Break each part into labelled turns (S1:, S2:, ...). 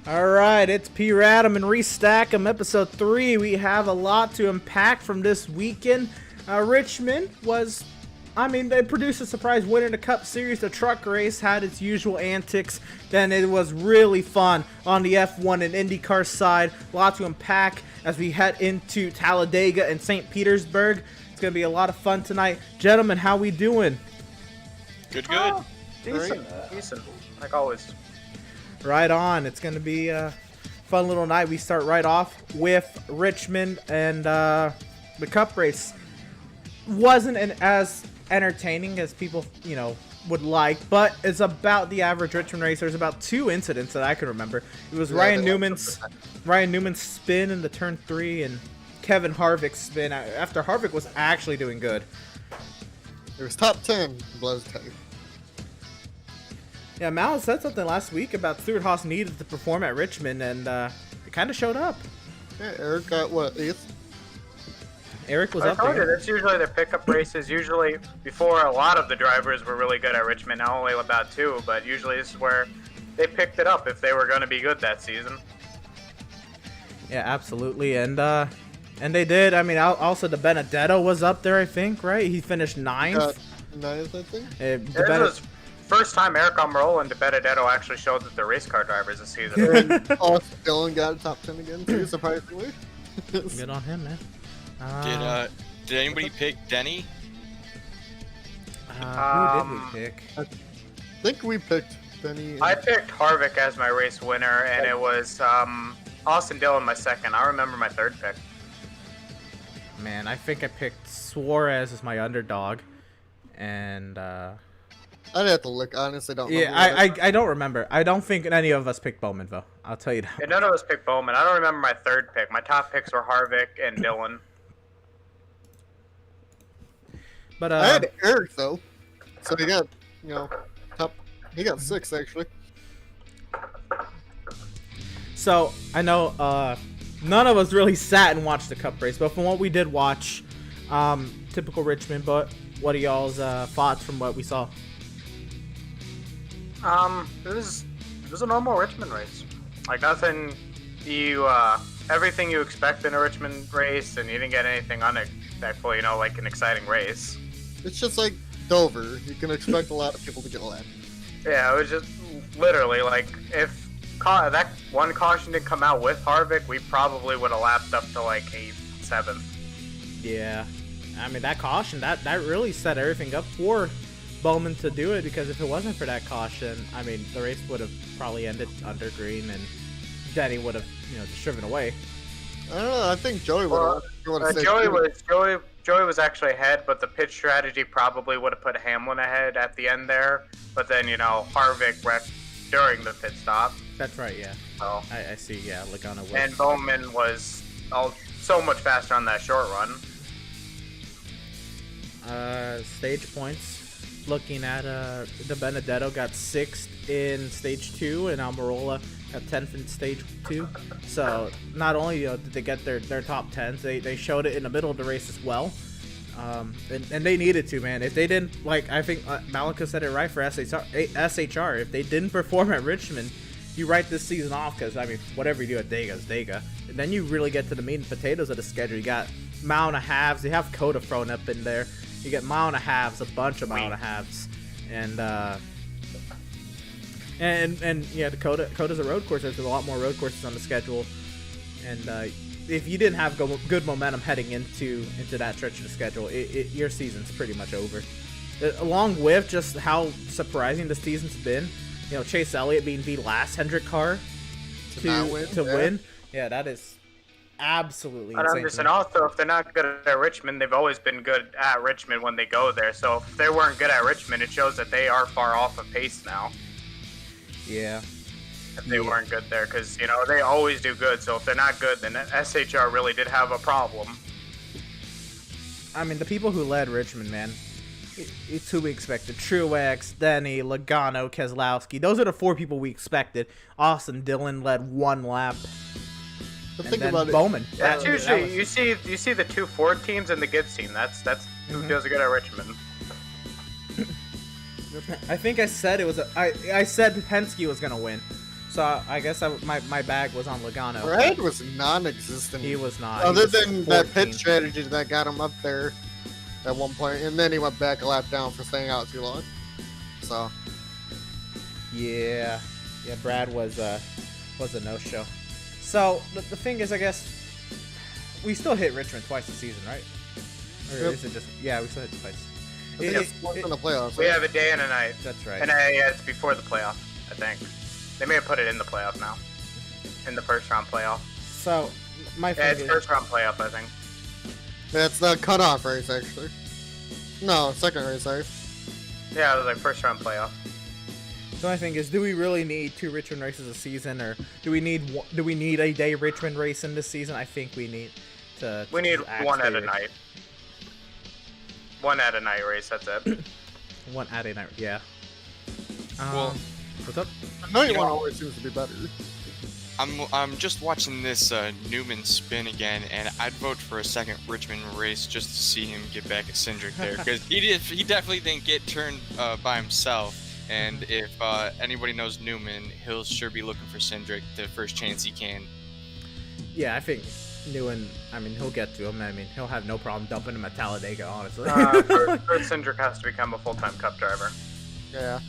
S1: Alright, it's P-Rad'em and Restack 'em, episode 3. We have a lot to unpack from this weekend. Richmond was, they produced a surprise winner in the Cup Series. The truck race had its usual antics. Then it was really fun on the F1 and IndyCar side. A lot to unpack as we head into Talladega and St. Petersburg. It's going to be a lot of fun tonight. Gentlemen, how we doing?
S2: Good.
S3: Decent, like always.
S1: Right on. It's going to be a fun little night. We start right off with Richmond and the Cup race. Wasn't as entertaining as people, would like, but it's about the average Richmond race. There's about 2 incidents that I can remember. It was Ryan Newman's spin in the turn 3 and Kevin Harvick's spin after Harvick was actually doing good.
S4: It was top 10 blows tag.
S1: Yeah, Mal said something last week about Stuart Haas needed to perform at Richmond, and it kind of showed up.
S4: Yeah, Eric got what, 8th?
S1: Eric was up there.
S3: That's usually their pickup races. Usually, before a lot of the drivers were really good at Richmond, now only about 2, but usually this is where they picked it up if they were going to be good that season.
S1: Yeah, absolutely, and they did. I mean, also the Benedetto was up there, I think, right? He finished 9th.
S4: 9th, I think.
S3: This was first time Eric Almirola and Benedetto actually showed that they're race car drivers this season.
S4: And Austin Dillon got a top 10 again, too, surprisingly.
S1: Good on him, man.
S2: Did anybody pick Denny?
S1: Who did we pick?
S4: I think we picked Benny.
S3: I picked Harvick as my race winner, and it was Austin Dillon my second. I remember my third pick.
S1: Man, I think I picked Suarez as my underdog, and
S4: I'd have to look. Honestly, don't remember.
S1: Yeah, I don't remember. I don't think any of us picked Bowman, though. I'll tell you that.
S3: Yeah, none of us picked Bowman. I don't remember my third pick. My top picks were Harvick and Dillon.
S1: But
S4: I had Eric though, so he got top. He got 6 actually.
S1: So I know none of us really sat and watched the Cup race, but from what we did watch, typical Richmond. But what are y'all's thoughts from what we saw?
S3: It was a normal Richmond race. Like nothing everything you expect in a Richmond race, and you didn't get anything unexpected, like an exciting race.
S4: It's just like Dover. You can expect a lot of people to get a lap.
S3: Yeah, it was just literally like if that one caution didn't come out with Harvick, we probably would have lapped up to like 8th, 7th.
S1: Yeah, I mean that caution that really set everything up for Bowman to do it, because if it wasn't for that caution, I mean the race would have probably ended under green and Denny would have just driven away.
S4: I don't know. I think Joey would have.
S3: Joey was actually ahead, but the pit strategy probably would have put Hamlin ahead at the end there. But then Harvick wrecked during the pit stop.
S1: That's right, yeah.
S3: So
S1: I see, yeah. Logano was.
S3: And Bowman was so much faster on that short run.
S1: Stage points. Looking at the Benedetto got 6th in stage 2 and Almirola got 10th in stage 2. So not only did they get their top 10s, they showed it in the middle of the race as well. And they needed to, man. If they didn't, I think Malika said it right for SHR. If they didn't perform at Richmond, you write this season off, because whatever you do at Dega is Dega. And then you really get to the meat and potatoes of the schedule. You got mile and a halves. They have Coda thrown up in there. You get mile and a halves, a bunch of mile and a halves, and yeah, Dakota's a road course. There's a lot more road courses on the schedule, and if you didn't have good momentum heading into that stretch of the schedule, your season's pretty much over. Along with just how surprising the season's been, Chase Elliott being the last Hendrick car to win. Yeah, that is absolutely insane.
S3: And also, if they're not good at Richmond, they've always been good at Richmond when they go there. So if they weren't good at Richmond, it shows that they are far off of pace now.
S1: Yeah.
S3: If they weren't good there, because they always do good. So if they're not good, then SHR really did have a problem.
S1: I mean, the people who led Richmond, man, it's who we expected. Truex, Denny, Logano, Keselowski. Those are the 4 people we expected. Austin Dillon led 1 lap.
S4: But
S1: and
S4: think
S1: then
S4: about
S1: Bowman.
S4: it.
S3: That's usually you see the 2 Ford teams and the Gibbs team. That's who does good at Richmond.
S1: I think I said I said Penske was gonna win. So I guess my bag was on Logano.
S4: Brad was non-existent.
S1: He was not.
S4: Other
S1: He was
S4: than that
S1: 14.
S4: pit strategy that got him up there at one point, and then he went back a lap down for staying out too long. So
S1: Yeah, Brad was a no-show. So the thing is, I guess we still hit Richmond twice this season, right? Or
S4: Yep.
S1: is it just we still hit it twice?
S4: I think it's once in the playoffs.
S3: We
S4: right?
S3: have a day and a night.
S1: That's right.
S3: And it's before the playoff, I think. They may have put it in the playoff now. In the first round playoff.
S1: So my
S3: Yeah,
S1: thing
S3: it's
S1: is,
S3: first round playoff, I think.
S4: That's the cutoff race, actually. No, second race, sorry.
S3: Yeah, it was like first round playoff.
S1: so my thing is, do we really need 2 Richmond races a season, or do we need a day Richmond race in this season? I think we need to.
S3: We need
S1: axe
S3: one at
S1: day
S3: a
S1: race.
S3: night. One at a night race, that's it.
S1: One at a night, yeah.
S2: Well,
S1: what's up?
S4: The night
S2: You know-
S4: one always seems to be better.
S2: I'm just watching this Newman spin again, and I'd vote for a second Richmond race just to see him get back at Cindric there, because he definitely didn't get turned by himself. And if anybody knows Newman, he'll sure be looking for Cindric the first chance he can.
S1: Yeah, I think Newen. I mean, he'll get to him. I mean, he'll have no problem dumping him at Talladega. Honestly.
S3: First Cindric has to become a full-time cup driver.
S4: Yeah.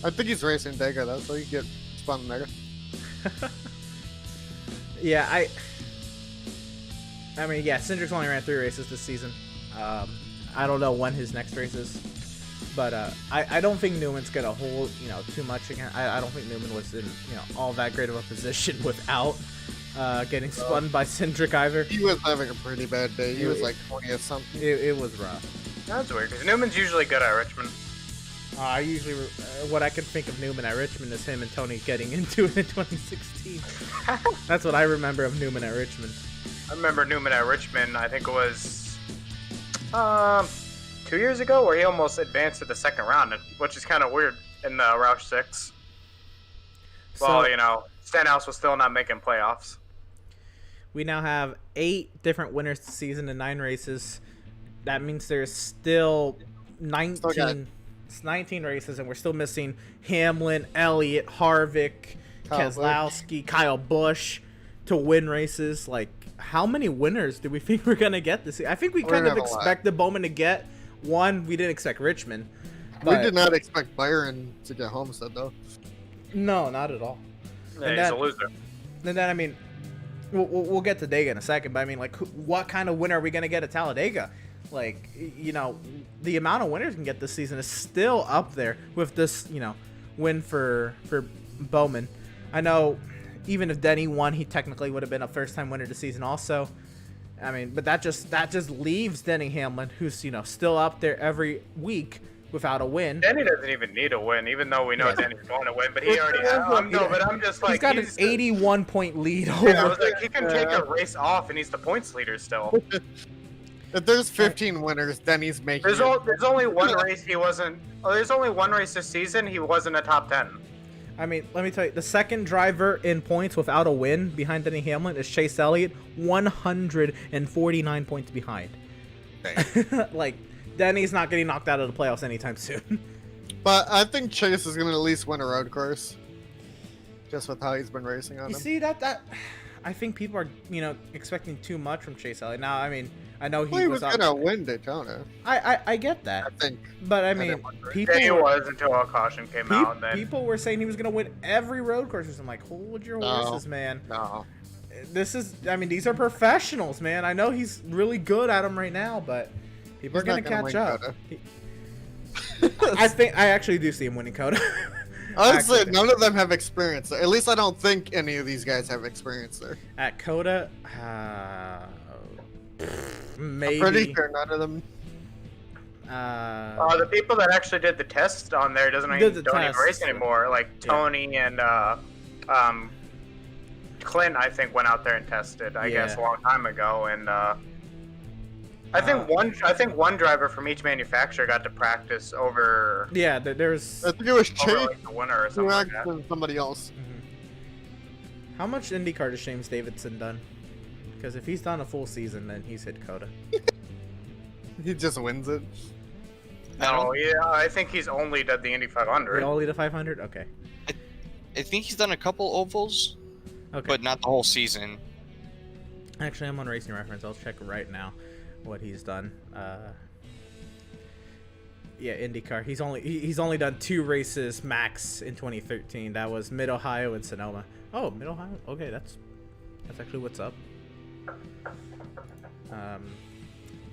S4: I think he's racing Dega, though, so he can get spun there.
S1: Yeah, I mean, yeah, Cindric's only ran 3 races this season. I don't know when his next race is, but I don't think Newman's gonna hold too much again. I don't think Newman was in all that great of a position without getting spun by Cindric either.
S4: He was having a pretty bad day. He was like 20th something.
S1: It was rough.
S3: That's weird, because Newman's usually good at Richmond.
S1: I usually what I can think of Newman at Richmond is him and Tony getting into it in 2016. That's what I remember of Newman at Richmond.
S3: I remember Newman at Richmond, I think it was 2 years ago, where he almost advanced to the second round, which is kind of weird in the Roush 6. Well, Stenhouse was still not making playoffs.
S1: We now have 8 different winners this season in 9 races. That means there's still 19 races, and we're still missing Hamlin, Elliott, Harvick,
S4: Kyle
S1: Keselowski, Kyle Busch to win races. Like, how many winners do we think we're gonna get this year? I think we
S4: We're
S1: kind of
S4: gonna have a lot.
S1: expected Bowman to get one. We didn't expect Richmond.
S4: We
S1: But
S4: did not expect Byron to get Homestead, though.
S1: No, not at all.
S3: Yeah,
S1: And
S3: he's
S1: that-
S3: a loser.
S1: And then, I mean, we'll get to Dega in a second, but I mean, like, what kind of winner are we going to get at Talladega? Like, the amount of winners we can get this season is still up there with this, win for Bowman. I know even if Denny won, he technically would have been a first-time winner this season also. I mean, but that just leaves Denny Hamlin, who's, still up there every week without a win.
S3: Denny doesn't even need a win, even though we know Denny's going to win, but he already has. But I'm just like...
S1: He's got an 81-point lead over.
S3: Yeah, I was like, he can take a race off, and he's the points leader still.
S4: If there's 15 winners, Denny's making
S3: There's
S4: it.
S3: only one race he wasn't... Oh, there's only one race this season he wasn't a top 10.
S1: I mean, let me tell you, the second driver in points without a win behind Denny Hamlin is Chase Elliott, 149 points behind. Like, Denny's not getting knocked out of the playoffs anytime soon.
S4: But I think Chase is going to at least win a road course. Just with how he's been racing on
S1: You
S4: him.
S1: see, that I think people are, expecting too much from Chase Elliott. Now, I mean, I know
S4: Well, he was
S1: up.
S4: going to win Daytona,
S1: I get
S4: I
S1: that.
S4: think.
S1: But, I mean, people
S3: Yeah, he
S1: were,
S3: was until a caution came out. And then
S1: people were saying he was going to win every road course. I'm like, hold your
S4: No.
S1: horses, man.
S4: No.
S1: These are professionals, man. I know he's really good at them right now, but people are
S4: He's not
S1: gonna catch
S4: gonna
S1: up.
S4: win
S1: I actually do see him winning Coda.
S4: Honestly,
S1: Actually,
S4: none of them have experience. At least I don't think any of these guys have experience there.
S1: at Coda, maybe.
S4: I'm pretty sure none of them.
S3: the people that actually did the test on there don't
S1: Did the
S3: even
S1: test.
S3: race anymore. Like Tony and Clint, I think, went out there and tested. I guess a long time ago, and I think one driver from each manufacturer got to practice over.
S1: Yeah, there's.
S4: I think it was
S3: Over
S4: Chase
S3: like the winner or something like that.
S4: and somebody else.
S1: How much IndyCar has James Davidson done? Because if he's done a full season, then he's hit Coda.
S4: He just wins it.
S3: No, yeah, I think he's only did the Indy 500.
S1: They all lead a 500. Okay.
S2: I think he's done a couple ovals,
S1: Okay.
S2: but not the whole season.
S1: Actually, I'm on Racing Reference. I'll check right now what he's done. Yeah, IndyCar. He's only done 2 races max in 2013. That was Mid Ohio and Sonoma. Oh, Mid Ohio. Okay, that's actually what's up.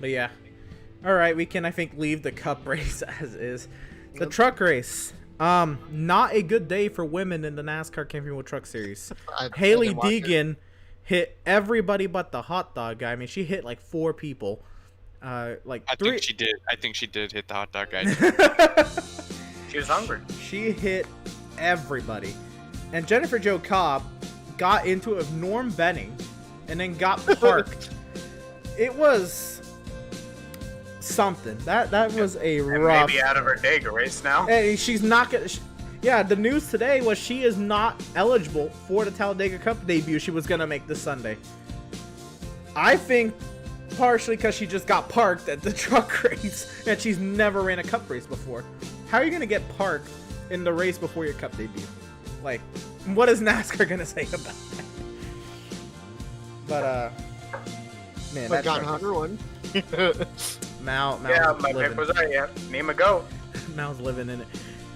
S1: But yeah. All right, we can I think leave the Cup race as is. The truck race. Not a good day for women in the NASCAR Camping World Truck Series. Haley
S4: didn't watch it.
S1: Deegan hit everybody but the hot dog guy. I mean, she hit like 4 people. Like
S2: I
S1: 3.
S2: think she did. I think she did hit the hot dog guy.
S3: She was hungry.
S1: She hit everybody. And Jennifer Jo Cobb got into it with Norm Benning and then got parked. It was something. That was a
S3: And
S1: rough.
S3: maybe out of her Dega race now.
S1: And she's not gonna. Yeah, the news today was she is not eligible for the Talladega Cup debut she was gonna make this Sunday. I think partially because she just got parked at the truck race and she's never ran a Cup race before. How are you gonna get parked in the race before your Cup debut? Like, what is NASCAR gonna say about that? But man,
S4: But
S1: that
S4: John
S1: truck-
S4: Hunter won.
S1: Mal
S3: Yeah, my pick was right. Yeah, Nima go.
S1: Mal's living in it.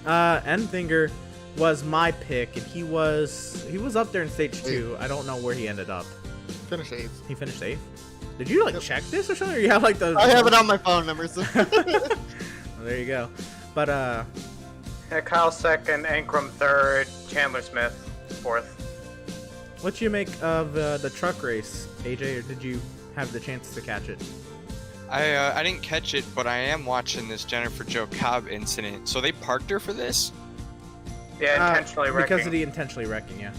S1: Enfinger was my pick, and he was up there in stage 2. I don't know where he ended up.
S4: Finish 8th.
S1: He finished 8th. Did you like check this or something? Or you have like the?
S4: I have it on my phone numbers.
S1: Well, there you go. But
S3: Yeah, Kyle second, Ankrum third, Chandler Smith fourth.
S1: what you make of the truck race, AJ? Or did you have the chance to catch it?
S2: I didn't catch it, but I am watching this Jennifer Jo Cobb incident. So they parked her for this?
S3: Yeah, intentionally wrecking.
S1: Because of the intentionally wrecking, yeah.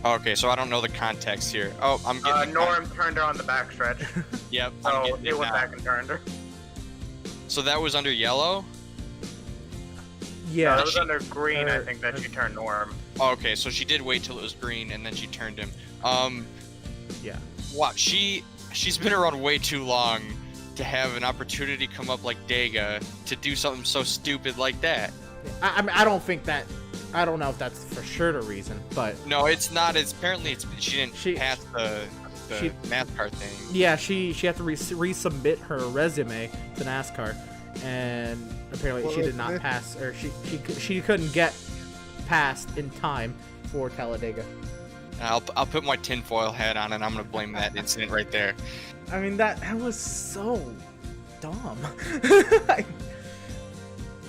S2: Okay, so I don't know the context here. Oh, I'm getting
S3: Norm turned her on the backstretch,
S2: Yep, I'm
S3: so
S2: getting
S3: he
S2: it
S3: went
S2: now.
S3: back and turned her.
S2: So that was under yellow?
S1: Yeah.
S3: That was under green, I
S1: Or-
S3: think, that she turned Norm.
S2: Oh, okay, so she did wait till it was green and then she turned him.
S1: Yeah.
S2: Wow, she's been around way too long to have an opportunity come up like Dega to do something so stupid like that.
S1: I mean, I don't think that. I don't know if that's for sure the reason, but
S2: No, it's not. It's apparently she didn't
S1: She-
S2: pass the
S1: she-
S2: NASCAR thing.
S1: yeah, she had to resubmit her resume to NASCAR, and apparently she did not pass, or she couldn't get passed in time for Talladega.
S2: I'll put my tinfoil hat on and I'm gonna blame that incident right there.
S1: I mean, that was so dumb.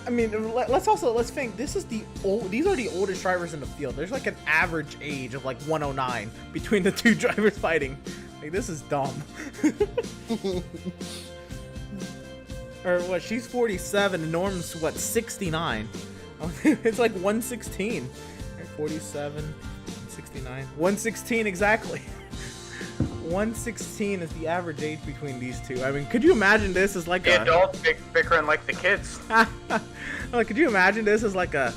S1: I mean, let's think. These are the oldest drivers in the field. There's like an average age of like 109 between the 2 drivers fighting. Like, this is dumb. Or what? She's 47 and Norm's what? 69. It's like 116. 47, 69, 116 exactly. 116 is the average age between these two. I mean, could you imagine this as like
S3: The
S1: a
S3: adults bickering like the kids.
S1: like? Could you imagine this as like a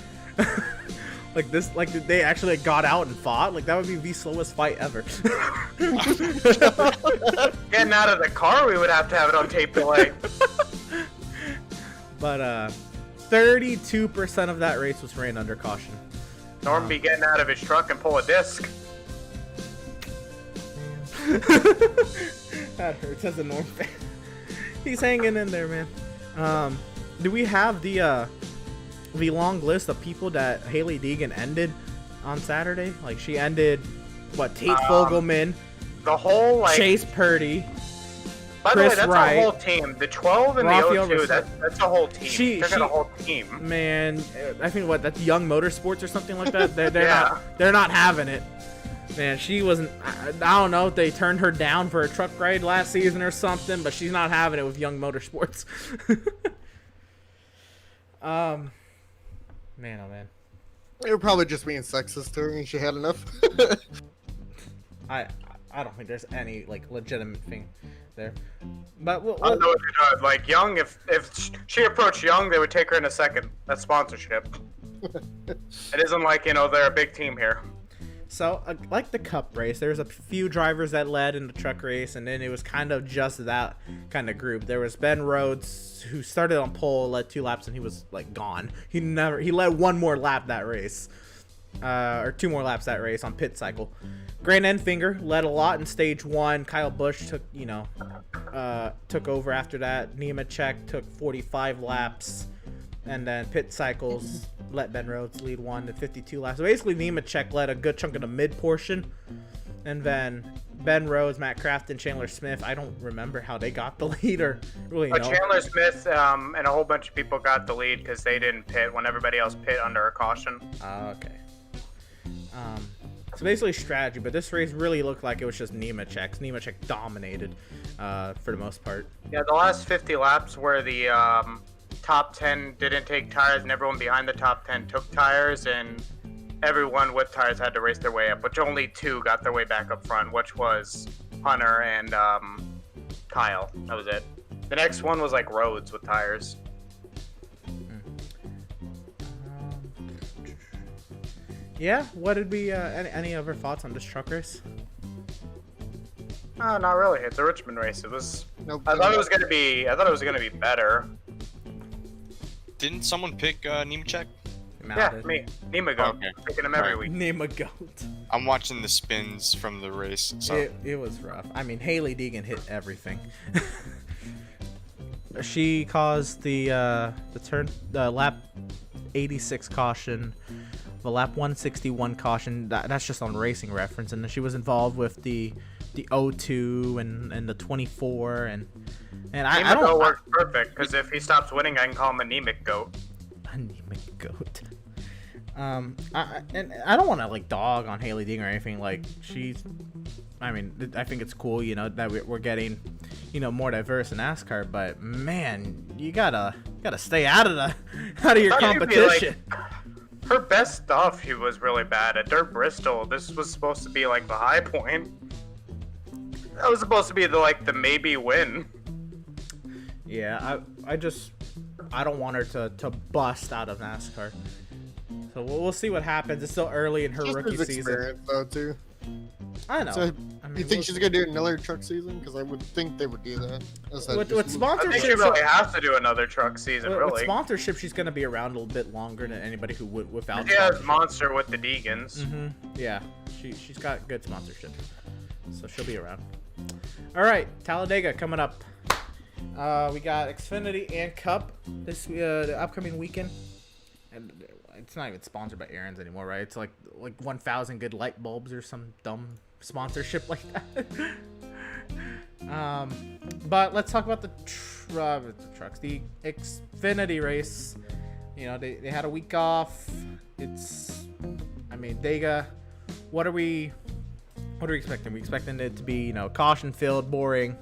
S1: like this? Like they actually got out and fought? Like that would be the slowest fight ever.
S3: Getting out of the car, we would have to have it on tape delay.
S1: But 32% of that race was ran under caution.
S3: Norm be getting out of his truck and pull a disc.
S1: That hurts as a Norm fan. He's hanging in there, man. Do we have the long list of people that Haley Deegan ended on Saturday? Like she ended what? Tate Fogelman,
S3: The whole, like,
S1: Chase Purdy.
S3: by the way,
S1: Chris
S3: that's
S1: Wright,
S3: a whole team. The 12 and
S1: Raphael
S3: the 02,
S1: Restack.
S3: that's a whole team.
S1: She-
S3: They're got
S1: she-
S3: a whole team.
S1: Man, I think what that's Young Motorsports or something like that. They're
S3: Yeah.
S1: they're not having it. Man, she wasn't. I don't know if they turned her down for a truck ride last season or something, but she's not having it with Young Motorsports. Man, oh man.
S4: They were probably just being sexist to her and she had enough.
S1: I don't think there's any like legitimate thing there. But
S3: I don't know if you know, like Young, if she approached Young, they would take her in a second. That's sponsorship. It isn't like, they're a big team here.
S1: so like the Cup race, there's a few drivers that led in the truck race, and then it was kind of just that kind of group. There was Ben Rhodes, who started on pole, led 2 laps, and he was like gone. He led one more lap that race. or 2 more laps that race on pit cycle. Grant Enfinger led a lot in stage 1. Kyle Busch took over after that. Nemechek took 45 laps, and then pit cycles let Ben Rhodes lead 1 to 52 laps. So basically, Nemechek led a good chunk of the mid portion, and then Ben Rhodes, Matt Crafton, Chandler Smith. I don't remember how they got the lead or really know.
S3: Chandler Smith and a whole bunch of people got the lead because they didn't pit when everybody else pit under a caution.
S1: Okay. So basically strategy, but this race really looked like it was just Nemechek. Nemechek dominated for the most part.
S3: Yeah, the last 50 laps where the top 10 didn't take tires and everyone behind the top 10 took tires, and everyone with tires had to race their way up, which only 2 got their way back up front, which was Hunter and Kyle. That was it. The next one was like Rhodes with tires.
S1: Yeah, what did we, any other thoughts on this truck race?
S3: Not really. It's a Richmond race. It was.
S4: Nope.
S3: I thought it was gonna be better.
S2: Didn't someone pick Nemechek?
S3: Yeah, me. Nima Goat.
S2: Okay.
S3: Picking him every
S2: Alright.
S3: week.
S1: Name a goat.
S2: I'm watching the spins from the race. So
S1: It was rough. I mean, Haley Deegan hit everything. She caused the lap 86 caution, the lap 161 caution. That's just on Racing Reference, and then she was involved with the 02 and the 24 and I don't.
S3: Goat works perfect because if he stops winning, I can call him anemic goat.
S1: Anemic goat. And I don't want to like dog on Haley Deegan or anything. Like I mean, I think it's cool, you know, that we're getting, you know, more diverse in NASCAR. But man, you gotta stay out of your competition.
S3: Her best stuff, she was really bad at Dirt Bristol. This was supposed to be like the high point. That was supposed to be the maybe win.
S1: Yeah, I don't want her to bust out of NASCAR. So we'll see what happens. It's still early in her rookie season.
S4: Though, too.
S1: I know.
S4: So,
S1: I mean,
S4: you think she's gonna do another truck season? Because I would think they would do that.
S1: With
S3: I think
S1: sponsorship,
S3: she really has to do another truck season,
S1: with
S3: really.
S1: sponsorship, she's gonna be around a little bit longer than anybody who would without.
S3: She has
S1: sponsorship.
S3: Monster with the Deegans.
S1: Yeah, she's got good sponsorship, so she'll be around. All right, Talladega coming up. We got Xfinity and Cup this the upcoming weekend, and it's not even sponsored by Aaron's anymore, right? It's like 1,000 good light bulbs or some dumb sponsorship like that. But let's talk about the trucks. The Xfinity race. You know, they had a week off. Dega. What are we expecting? We expecting it to be, you know, caution filled, boring.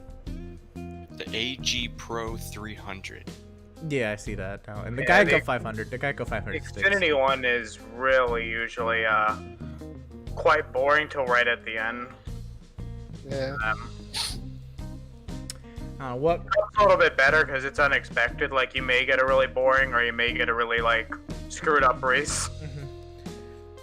S2: the AG Pro 300.
S1: Yeah, I see that now. And the guy go 500. The guy go 500.
S3: The Xfinity one is really usually quite boring till right at the end.
S4: Yeah.
S1: What?
S3: It's a little bit better because it's unexpected. Like, you may get a really boring or you may get a really, like, screwed up race.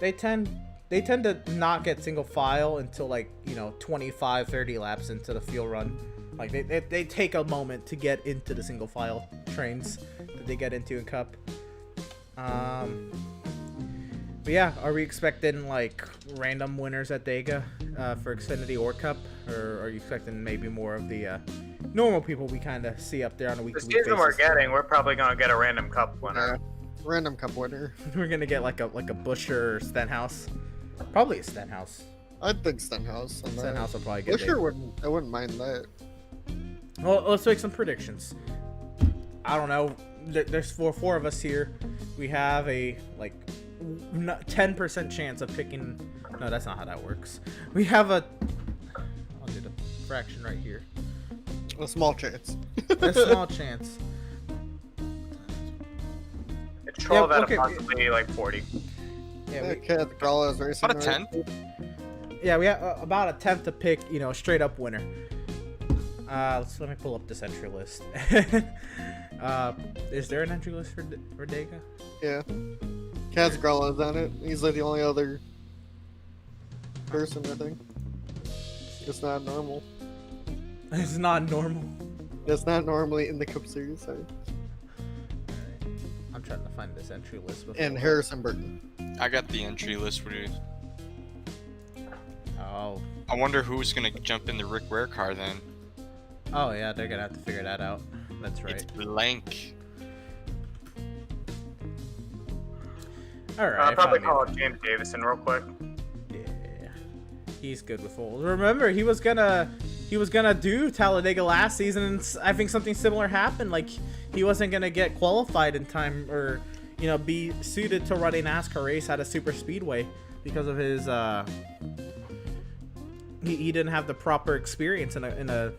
S1: They tend to not get single file until, like, you know, 25, 30 laps into the field run. Like, they take a moment to get into the single file trains that they get into in Cup. But yeah, are we expecting, like, random winners at Dega for Xfinity or Cup? Or are you expecting maybe more of the normal people we kind of see up there on a week-to-week basis?
S3: The season we're getting, we're probably going to get a random Cup winner.
S4: Random Cup winner.
S1: We're going to get like a Buescher or Stenhouse. Probably a Stenhouse.
S4: I think Stenhouse.
S1: Stenhouse will probably get
S4: Buescher I wouldn't mind that.
S1: Well, let's make some predictions. I don't know. There's four of us here. We have a, like, 10% chance of picking... No, that's not how that works. We have a... I'll do the fraction right here.
S4: A small chance.
S1: A small chance.
S3: It's 12 out of possibly, like, 40.
S1: Yeah,
S4: racing.
S2: About a 10?
S1: Yeah, we have about a 10th to pick, you know, a straight-up winner. Let me pull up this entry list. Is there an entry list for Dega?
S4: Yeah. Kaz Grala's on it. He's like the only other person, I think. It's not normal.
S1: It's not normal.
S4: It's not normally in the Cup Series, sorry.
S1: I'm trying to find this entry list.
S4: And Harrison Burton.
S2: I got the entry list. What do you?
S1: Oh.
S2: I wonder who's gonna jump in the Rick Ware car then.
S1: Oh yeah, they're gonna have to figure that out. That's right.
S2: It's blank.
S1: All right.
S3: I'll probably
S1: found
S3: call
S1: it.
S3: up James Davison real quick.
S1: Yeah, he's good with full. Remember, he was gonna do Talladega last season, and I think something similar happened. Like he wasn't gonna get qualified in time, or be suited to run a NASCAR race at a super speedway because of his he didn't have the proper experience in a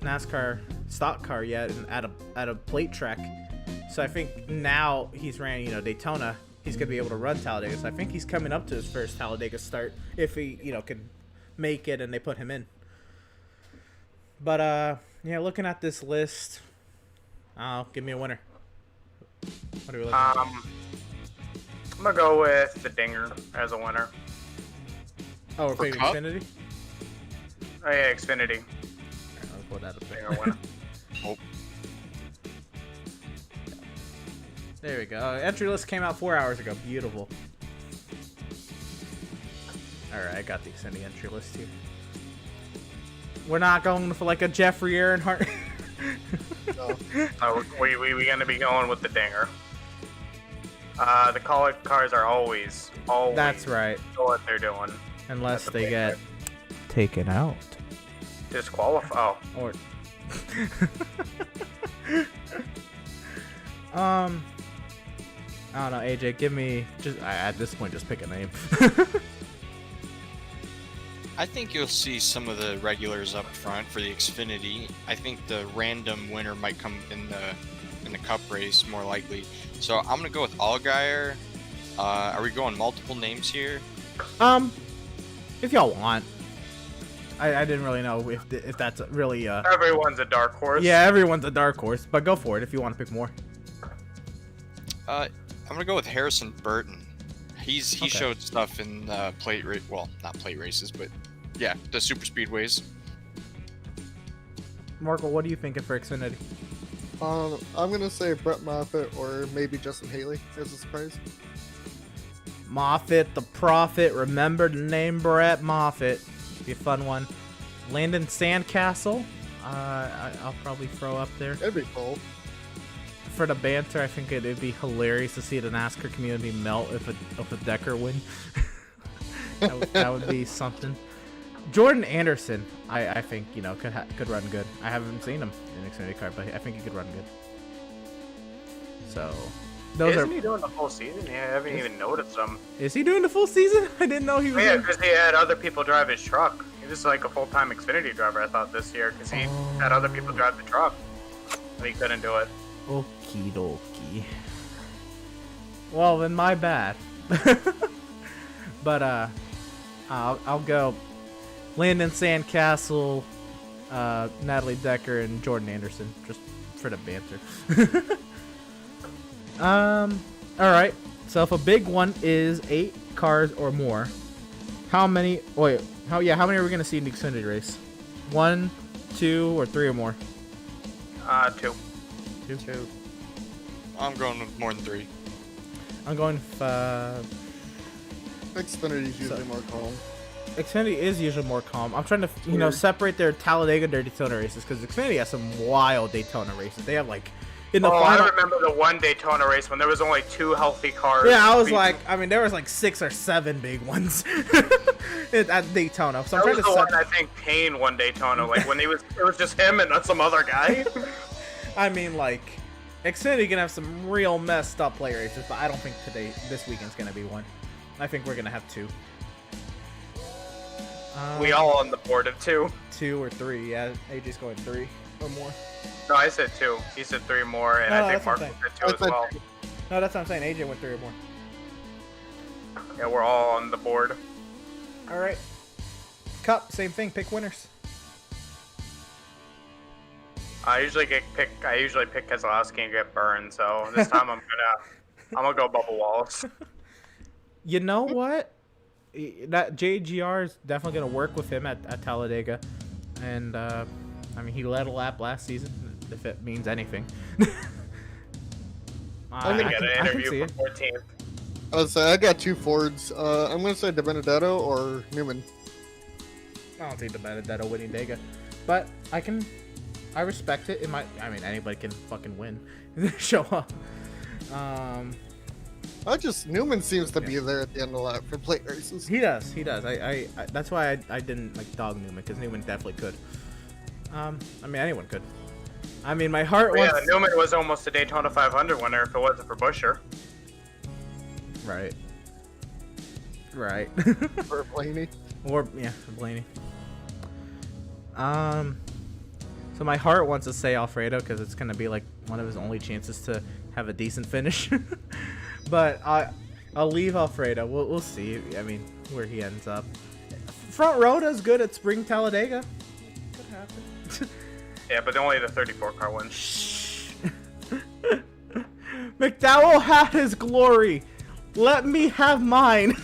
S1: NASCAR stock car yet, and at a plate track. So I think now he's ran Daytona. He's gonna be able to run Talladega. So I think he's coming up to his first Talladega start if he can make it and they put him in. But yeah, looking at this list, give me a winner. What are we looking at?
S3: I'm gonna go with the Dinger as a winner.
S1: Oh, we're
S2: for
S1: picking
S2: Cup?
S1: Xfinity.
S3: Oh yeah, Xfinity.
S1: Alright, I'll put that up there.
S3: Dinger winner.
S2: Oh,
S1: There we go. Entry list came out 4 hours ago. Beautiful. Alright, I got the Xfinity entry list here. We're not going for like a Jeffrey Earnhardt.
S4: No.
S3: We gonna be going with the Dinger. The college cars are always
S1: That's right.
S3: know what they're doing.
S1: Unless
S3: That's a
S1: they
S3: big
S1: get
S3: right.
S1: taken out.
S3: Disqualify. Oh,
S1: Or I don't know, AJ, give me at this point just pick a name.
S2: I think you'll see some of the regulars up front for the Xfinity. I think the random winner might come in the Cup race more likely. So I'm gonna go with Allgaier. Are we going multiple names here?
S1: If y'all want. I didn't really know if that's really
S3: everyone's a dark horse.
S1: yeah, everyone's a dark horse, but go for it if you want to pick more.
S2: I'm gonna go with Harrison Burton. He
S1: Okay.
S2: showed stuff in not plate races, but yeah, the super speedways.
S1: Marco, what are you thinking for Xfinity?
S4: I'm gonna say Brett Moffitt or maybe Justin Haley as a surprise.
S1: Moffitt, the Prophet. Remember the name Brett Moffitt. Be a fun one. Landon Sandcastle. I'll probably throw up there.
S4: That'd be cool.
S1: For the banter, I think it'd be hilarious to see the NASCAR community melt if a Decker win. that would be something. Jordan Anderson, I think could run good. I haven't seen him in Xfinity car, but I think he could run good. So those
S3: Isn't
S1: are.
S3: he doing the full season? Yeah, I haven't even noticed him.
S1: Is he doing the full season? I didn't know he was.
S3: Yeah,
S1: in-
S3: because he had other people drive his truck. He was like a full-time Xfinity driver, I thought, this year, because he had other people drive the truck. And he couldn't do it.
S1: Okie dokie. Well, then my bad. But I'll go Landon Sandcastle, Natalie Decker, and Jordan Anderson just for the banter. All right. So if a big one is 8 cars or more, how many? Wait, how many are we gonna see in the Xfinity race? 1, 2, or 3 or more?
S3: 2.
S1: Two.
S2: I'm going with more than 3.
S1: I'm going.
S4: Xfinity's usually more calm.
S1: Xfinity is usually more calm. I'm trying to, separate their Talladega and their Daytona races because Xfinity has some wild Daytona races. They have like in the final.
S3: I remember the one Daytona race when there was only 2 healthy cars.
S1: Yeah, I was like, there was like 6 or 7 big ones at Daytona. So I'm
S3: that
S1: trying
S3: was
S1: to
S3: the one I think Payne won Daytona. Like when it was just him and not some other guy.
S1: I mean, like, Xfinity can have some real messed up play races, but I don't think this weekend's gonna be one. I think we're gonna have 2.
S3: We all on the board of 2.
S1: 2 or 3. Yeah, AJ's going 3 or more.
S3: No, I said 2. He said 3 more, and
S1: No,
S3: I think
S1: that's what
S3: Mark
S1: I'm
S3: said 2 as well.
S1: No, that's what I'm saying. AJ went 3 or more.
S3: Yeah, we're all on the board.
S1: All right. Cup, same thing. Pick winners.
S3: I usually pick Keselowski and get burned. So this time I'm gonna go Bubba Wallace.
S1: You know what? That JGR is definitely going to work with him at Talladega. And, he led a lap last season, if it means anything.
S3: I'm gonna get an
S1: I can
S3: interview
S1: see
S3: for
S1: it.
S3: 14th.
S4: I got 2 Fords. I'm gonna say De Benedetto or Newman.
S1: I don't see the Benedetto winning Dega, but I respect it. I mean, anybody can fucking win. Show up.
S4: Newman seems to be there at the end of the lap for plate races.
S1: He does. I that's why I didn't like dog Newman, because Newman definitely could. I mean, anyone could. I mean, my heart wants.
S3: Yeah, Newman was almost a Daytona 500 winner if it wasn't for Buescher.
S1: Right. Right.
S4: For Blaney.
S1: Or yeah, for Blaney. So my heart wants to say Alfredo because it's gonna be like one of his only chances to have a decent finish. But I'll leave Alfredo. We'll see. I mean, where he ends up. Front row does good at Spring Talladega. Could happen.
S3: Yeah, but only the 34 car wins.
S1: McDowell had his glory. Let me have mine.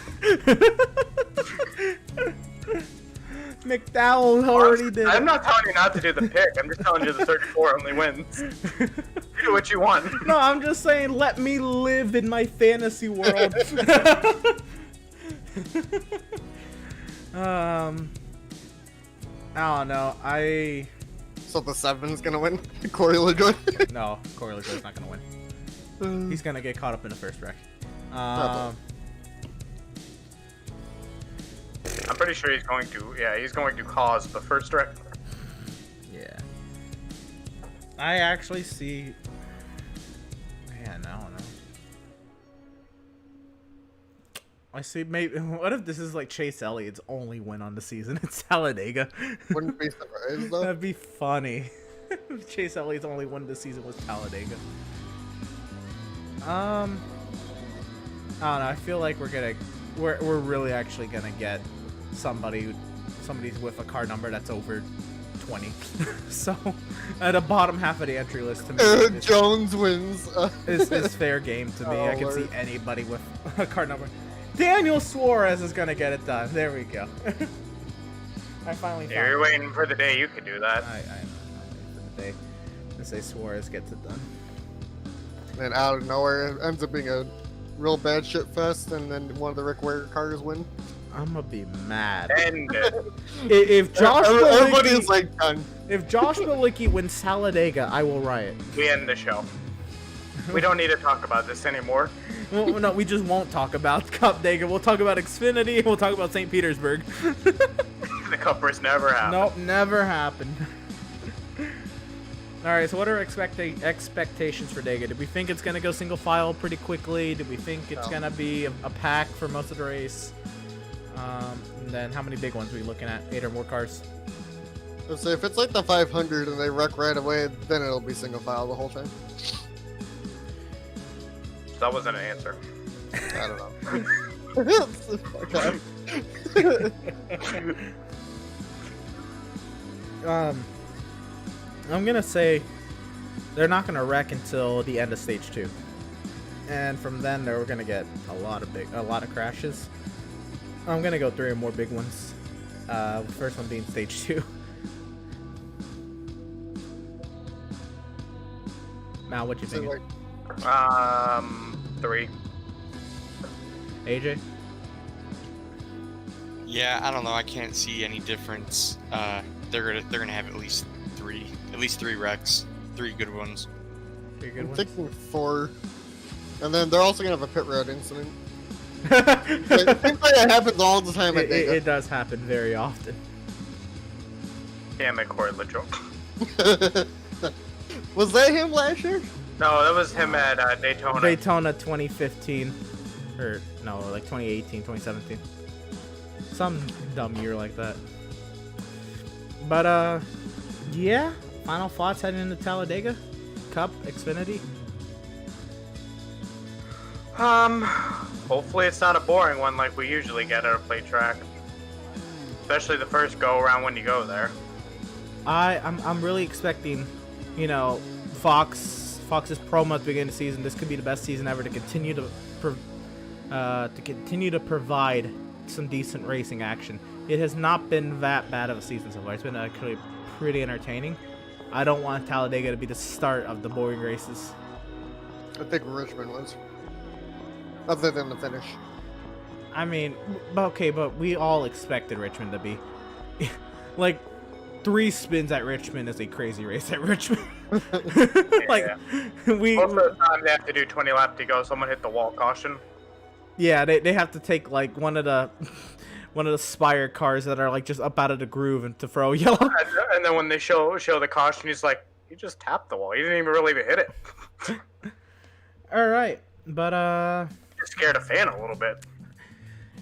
S1: McDowell already did.
S3: I'm not telling you not to do the pick. I'm just telling you the 34 only wins. Do what you want.
S1: No, I'm just saying let me live in my fantasy world. I don't know.
S4: So the 7's gonna win? Corey LaJoy?
S1: No, Corey LaJoy's not gonna win. He's gonna get caught up in the first wreck.
S3: I'm pretty sure he's going to. Yeah, he's going to cause the first wreck.
S1: Yeah. I actually see. Man, I don't know. I see. Maybe. What if this is like Chase Elliott's only win on the season? It's Talladega.
S4: Wouldn't be surprised though.
S1: That'd be funny. If Chase Elliott's only win this season was Talladega. I don't know. I feel like we're really actually gonna get somebody's with a car number that's over 20. So at the bottom half of the entry list to me,
S4: Jones wins.
S1: It's fair game to me.
S4: Oh,
S1: I can see anybody with a car number. Daniel Suarez is gonna get it done. There we go. I finally.
S3: Yeah, you're waiting for the day you could do that.
S1: I know. I'm waiting for the day to say Suarez gets it done.
S4: And out of nowhere, it ends up being a real bad shit fest, and then one of the Rick Ware cars win.
S1: I'm gonna be mad.
S3: And
S1: If Josh
S4: everybody's like done.
S1: If Josh Malicki wins Talladega, I will riot.
S3: we end the show. We don't need to talk about this anymore.
S1: Well, no, we just won't talk about Cup Dega. We'll talk about Xfinity, and we'll talk about St. Petersburg.
S3: The cup race never happened.
S1: Nope, never happened. Alright, so what are expectations for Dega? Did we think it's going to go single file pretty quickly? Did we think it's going to be a pack for most of the race? And then how many big ones are we looking at? 8 or more cars?
S4: So if it's like the 500 and they wreck right away, then it'll be single file the whole time.
S3: That wasn't an answer.
S4: I don't know.
S1: I'm gonna say they're not gonna wreck until the end of stage 2, and from then we're gonna get a lot of crashes. I'm gonna go 3 or more big ones. First one being stage 2. Mal, what you
S4: So,
S1: thinking?
S3: 3.
S1: AJ?
S2: Yeah, I don't know. I can't see any difference. They're gonna have at least three wrecks, 3 good ones.
S1: 3 good
S4: I'm
S1: ones?
S4: thinking 4. And then they're also gonna have a pit road incident. It seems like it happens all the time at Dega.
S1: It does happen very often.
S3: Damn it, Corey LaJoy.
S4: Was that him last year?
S3: No, that was him at Daytona.
S1: Daytona 2015. Or, no, like 2018, 2017. Some dumb year like that. But, yeah. Final thoughts heading into Talladega? Cup, Xfinity?
S3: Hopefully it's not a boring one like we usually get at a plate track. Especially the first go-around when you go there.
S1: I'm really expecting, you know, Fox's promo at the beginning of the season. This could be the best season ever to continue to provide some decent racing action. It has not been that bad of a season so far. It's been actually pretty entertaining. I don't want Talladega to be the start of the boring races.
S4: I think Richmond was. other than the finish.
S1: I mean, okay, but we all expected Richmond to be like 3 spins at Richmond is a crazy race at Richmond. Like we
S3: Most of the time they have to do 20 laps to go. Someone hit the wall caution.
S1: yeah, they have to take like one of the Spire cars that are like just up out of the groove and to throw yellow.
S3: And then when they show the caution, he's like, "You just tapped the wall. You didn't even really hit it."
S1: All right, but
S3: It scared a fan a little bit.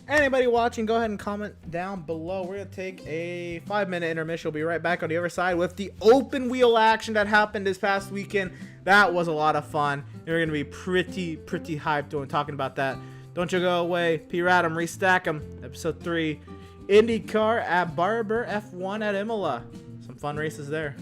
S1: anybody watching, go ahead and comment down below. We're gonna take a 5-minute intermission. We'll be right back on the other side with the open wheel action that happened this past weekend. That was a lot of fun. And we're gonna be pretty hyped when talking about that. Don't you go away. P-Rad 'em, Restack 'em. Episode 3. IndyCar at Barber, F1 at Imola. Some fun races there.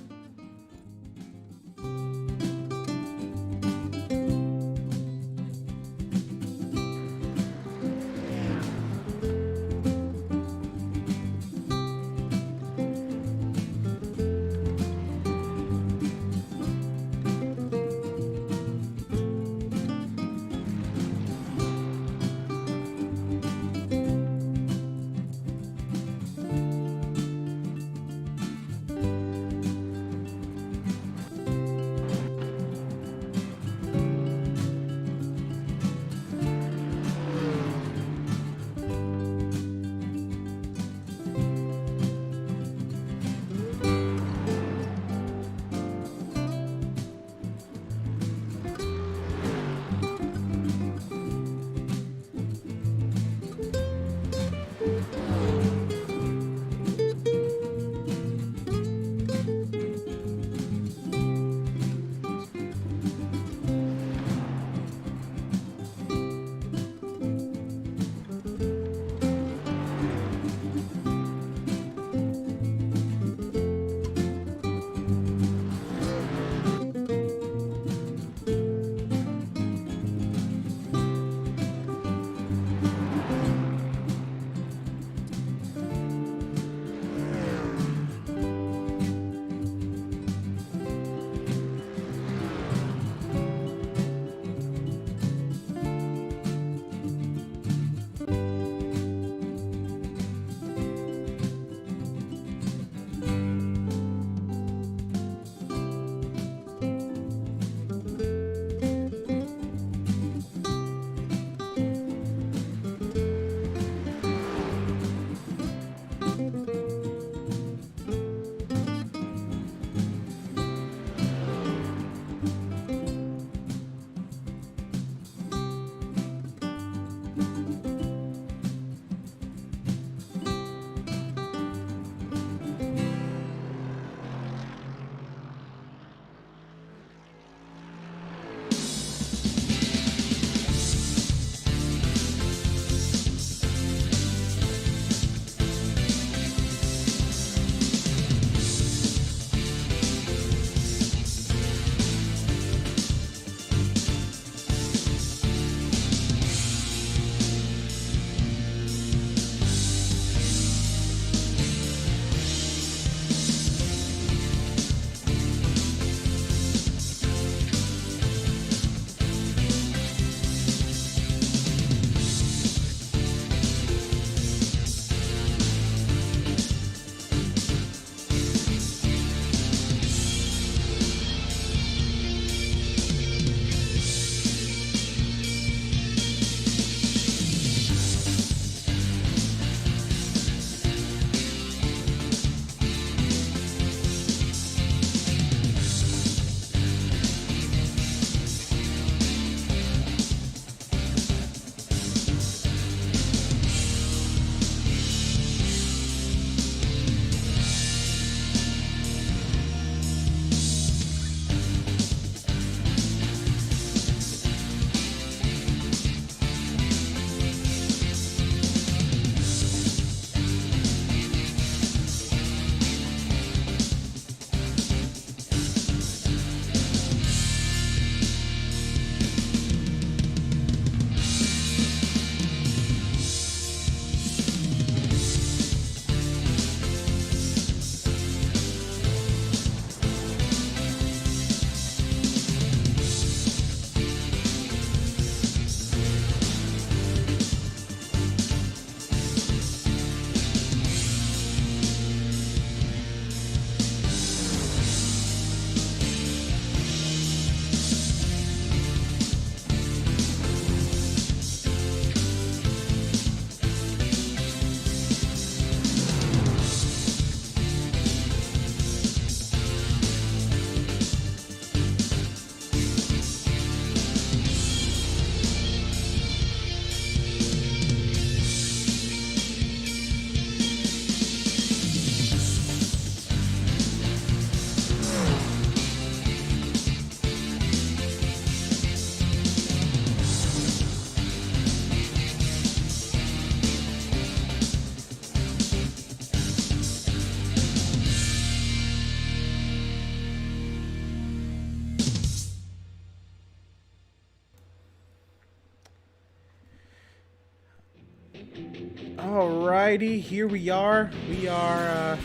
S1: Alrighty, here we are. We are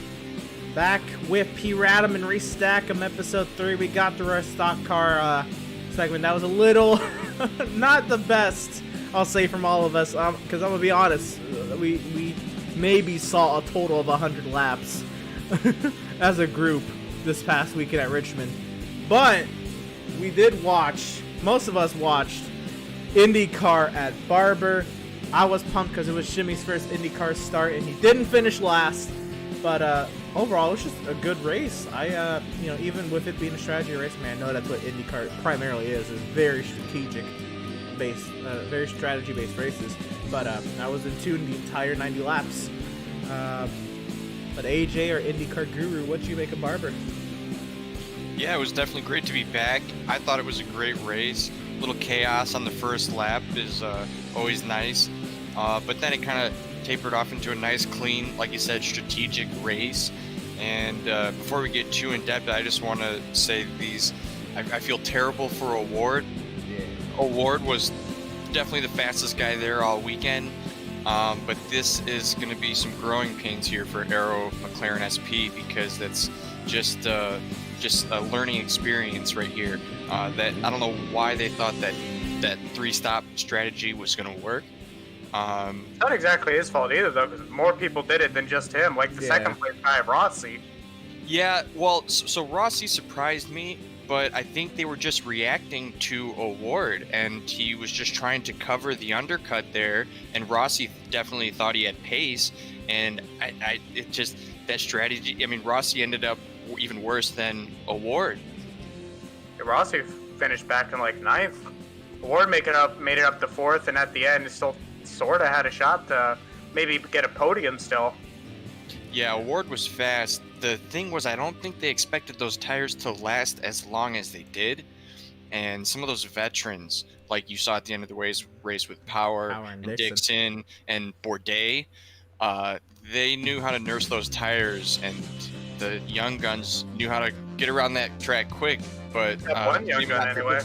S1: back with P. Radham and Restack episode 3. We got the Restack car segment. That was a little not the best, I'll say, from all of us. Because I'm gonna be honest, we maybe saw a total of 100 laps as a group this past weekend at Richmond. But we did watch. Most of us watched IndyCar at Barber. I was pumped because it was Shimmy's first IndyCar start, and he didn't finish last. But overall, it was just a good race. Even with it being a strategy race, man, I know that's what IndyCar primarily is very strategic-based, very strategy-based races. But I was in tune the entire 90 laps. But AJ, our IndyCar guru, what'd you make of Barber?
S2: Yeah, it was definitely great to be back. I thought it was a great race. A little chaos on the first lap is always nice. But then it kind of tapered off into a nice, clean, like you said, strategic race. And before we get too in-depth, I just want to say I feel terrible for Award.
S1: Yeah.
S2: Award was definitely the fastest guy there all weekend. But this is going to be some growing pains here for Aero McLaren SP, because that's just a learning experience right here. That I don't know why they thought that 3-stop strategy was going to work.
S3: It's not exactly his fault either, though, because more people did it than just him. Like the second place guy, Rossi.
S2: Yeah, well, so Rossi surprised me, but I think they were just reacting to Award, and he was just trying to cover the undercut there. And Rossi definitely thought he had pace, and that strategy. I mean, Rossi ended up even worse than Award.
S3: Yeah, Rossi finished back in like 9th. Award made it up to 4th, and at the end, still sort of had a shot to maybe get a podium still.
S2: Yeah, Award was fast. The thing was, I don't think they expected those tires to last as long as they did. And some of those veterans, like you saw at the end of the race with Power and Dixon and Bourdais, they knew how to nurse those tires, and the young guns knew how to get around that track quick. But
S3: one young gun anyway.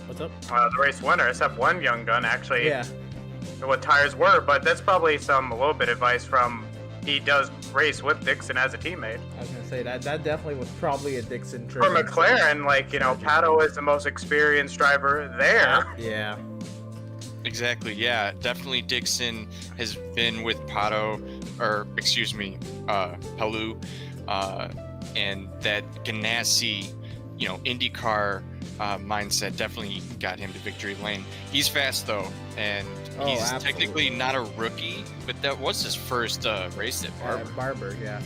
S1: What's up?
S3: The race winner, except one young gun actually.
S1: Yeah.
S3: What tires were, but that's probably a little bit of advice from. He does race with Dixon as a teammate.
S1: I was gonna say that definitely was probably a Dixon
S3: for McLaren. Pato is the most experienced driver there.
S1: Yeah.
S2: Exactly. Yeah, definitely. Dixon has been with Pato, Palou, and that Ganassi, IndyCar mindset definitely got him to victory lane. He's fast though, and he's
S1: absolutely.
S2: Technically not a rookie, but that was his first race at Barber.
S1: Barber, yeah.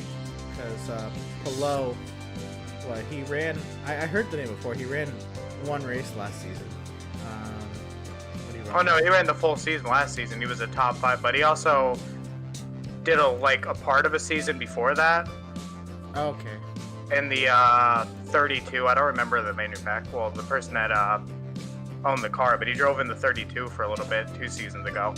S1: Because Palou, he ran. I heard the name before. He ran one race last season.
S3: Oh no, he ran the full season last season. He was a top 5, but he also did a part of a season before that.
S1: Okay.
S3: In the 32, I don't remember the manufacturer. Well, the person that owned the car, but he drove in the 32 for a little bit 2 seasons ago.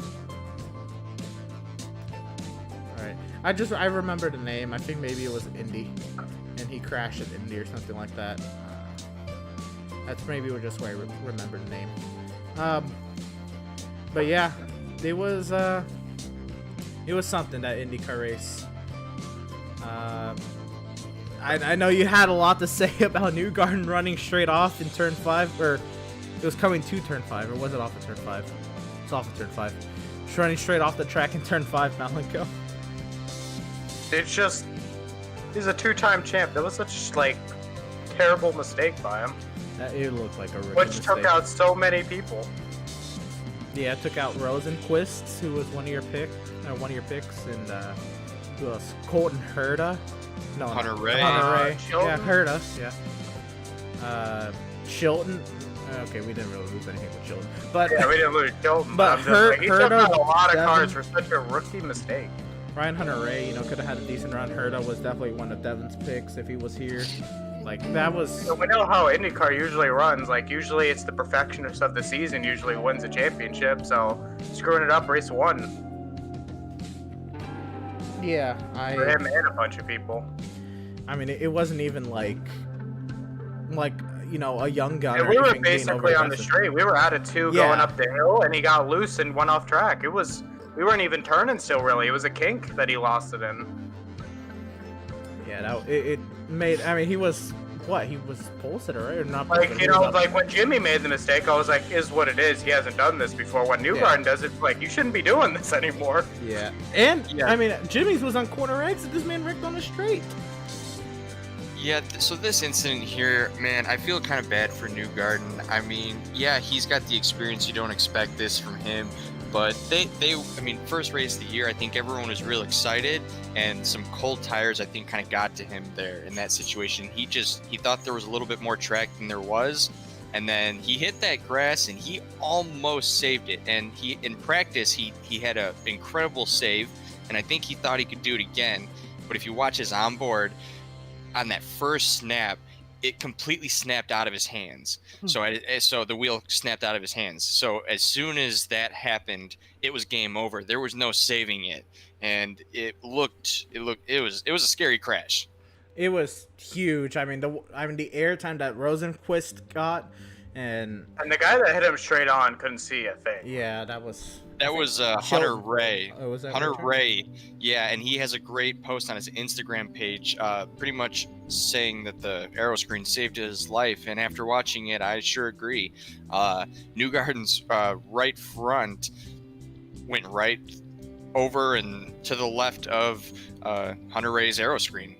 S1: All right. I remember the name. I think maybe it was Indy, and he crashed at Indy or something like that. That's maybe just why I remember the name. But yeah, it was something, that IndyCar race. I know you had a lot to say about Newgarden running straight off in turn 5, or it was coming to turn 5, or was it off of turn 5? It's off of turn 5. Just running straight off the track in turn 5, Malenko.
S3: It's just, he's a 2-time champ. That was such terrible mistake by him.
S1: It looked like a rookie
S3: Which
S1: mistake.
S3: took out so many people.
S1: Yeah, it took out Rosenquist, who was one of your picks, and who else? Colton Herta. No,
S2: Hunter Ray.
S1: Hunter Ray.
S3: Chilton.
S1: Yeah, Herta. Yeah. Chilton. Okay, we didn't really lose anything with Chilton, but
S3: Yeah, we didn't lose Chilton.
S1: But
S3: I'm just he took
S1: Herta,
S3: out a lot of
S1: Devin,
S3: cars for such a rookie mistake.
S1: Ryan Hunter-Ray, could have had a decent run. Herta was definitely one of Devin's picks if he was here. That was...
S3: So we know how IndyCar usually runs. Usually it's the perfectionist of the season usually wins the championship. So screwing it up, race 1.
S1: Yeah,
S3: For him and a bunch of people.
S1: I mean, it wasn't even like a young gun.
S3: And we were basically on the straight. We were out of 2 going up the hill, and he got loose and went off track. It was we weren't even turning still, really. It was a kink that he lost it in.
S1: Yeah, it made. I mean, he was what? He was pole sitter, right? Or not? Pole
S3: Like,
S1: sitter,
S3: you know, like when Jimmy made the mistake, I was like, is what it is. He hasn't done this before. When Newgarden does it, like, you shouldn't be doing this anymore.
S1: Yeah. And, I mean, Jimmy's was on corner exit. This man wrecked on the straight.
S2: Yeah, so this incident here, man, I feel kind of bad for Newgarden. I mean, yeah, he's got the experience. You don't expect this from him. But I mean, first race of the year, I think everyone was real excited, and some cold tires, I think, kind of got to him there in that situation. He thought there was a little bit more track than there was, and then he hit that grass, and he almost saved it. And in practice, he had an incredible save, and I think he thought he could do it again. But if you watch his onboard, on that first snap, it completely snapped out of his hands. So the wheel snapped out of his hands. So as soon as that happened, it was game over. There was no saving it, and it was a scary crash.
S1: It was huge. I mean, the air time that Rosenquist got, and
S3: the guy that hit him straight on couldn't see a thing.
S1: Yeah, that was
S2: Hunter Ray.
S1: Oh, was that
S2: Hunter Ray? Yeah, and he has a great post on his Instagram page, pretty much saying that the aero screen saved his life. And after watching it, I sure agree. Newgarden's right front went right over and to the left of Hunter Ray's aero screen.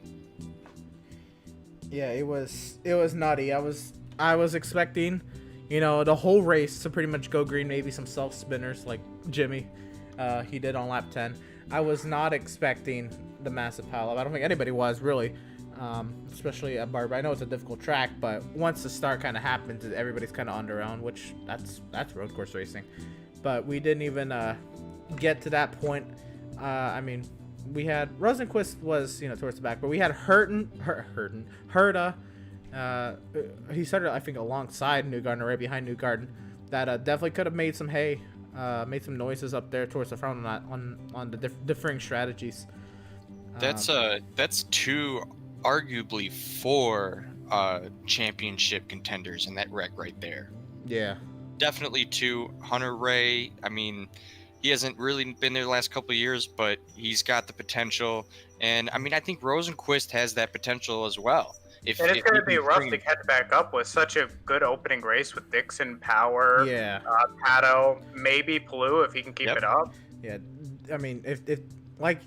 S1: Yeah, it was nutty. I was expecting, the whole race to pretty much go green, maybe some self spinners like Jimmy, he did on lap 10. I was not expecting the massive pileup. I don't think anybody was really, especially at Barber. I know it's a difficult track, but once the start kind of happens, everybody's kind of on their own, which that's road course racing. But we didn't even get to that point. I mean, we had Rosenquist was towards the back, but we had Herta. He started, I think, alongside Newgarden, or right behind Newgarden. That definitely could have made some hay, made some noises up there towards the front on the differing strategies.
S2: That's two, arguably four championship contenders in that wreck right there.
S1: Yeah,
S2: definitely two. Hunter Ray, I mean, he hasn't really been there the last couple of years, but he's got the potential. And I mean, I think Rosenquist has that potential as well.
S3: It's going to be rough to catch back up with such a good opening race with Dixon, Power, Pato, maybe Palou if he can keep it up.
S1: Yeah, I mean, if like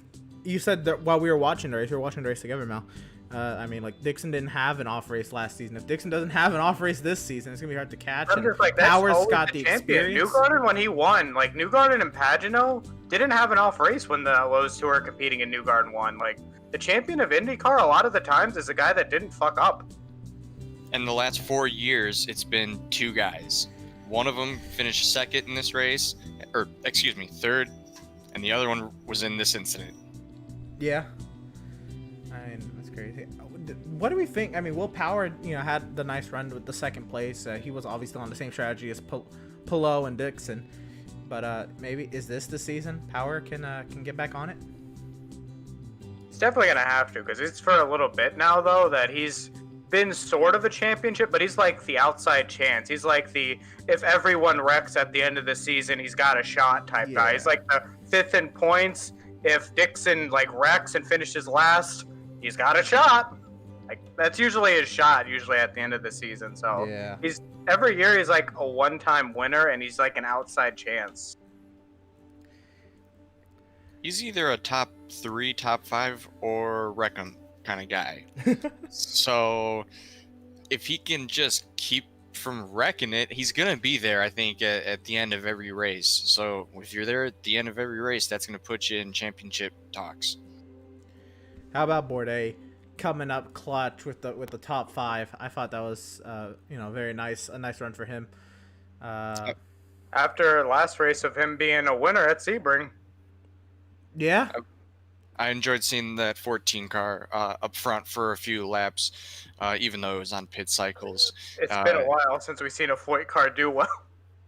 S1: you said that while we were watching the race, we were watching the race together, Mel. I mean, like, Dixon didn't have an off race last season. If Dixon doesn't have an off race this season, it's gonna be hard to catch.
S3: I'm just like, that's
S1: Power's got
S3: the
S1: champion.
S3: Experience. Newgarden, when he won, like, Newgarden and Pagano didn't have an off race when those two were competing and Newgarden won. Like, the champion of IndyCar a lot of the times is a guy that didn't fuck up.
S2: In the last 4 years, it's been two guys. One of them finished second in this race, or excuse me, third, and the other one was in this incident.
S1: Yeah. I mean, that's crazy. What do we think? I mean, Will Power, had the nice run with the second place. He was obviously on the same strategy as Palou and Dixon. But maybe, is this the season Power can get back on it?
S3: He's definitely going to have to, because it's for a little bit now, though, that he's been sort of a championship, but he's like the outside chance. He's like the, if everyone wrecks at the end of the season, he's got a shot type guy. He's like the fifth in points. If Dixon, like, wrecks and finishes last, he's got a shot. Like, that's usually his shot, usually at the end of the season. So he's every year he's like a one-time winner, and he's like an outside chance.
S2: He's either a top 3, top 5, or wreck 'em kind of guy. So if he can just keep from wrecking it, he's gonna be there, I think, at the end of every race. So if you're there at the end of every race, that's gonna put you in championship talks.
S1: How about Bourdais coming up clutch with the top 5? I thought that was very nice, a nice run for him.
S3: After last race of him being a winner at Sebring.
S1: Yeah.
S2: I enjoyed seeing that 14 car up front for a few laps, even though it was on pit cycles.
S3: It's been a while since we've seen a Foyt car do well.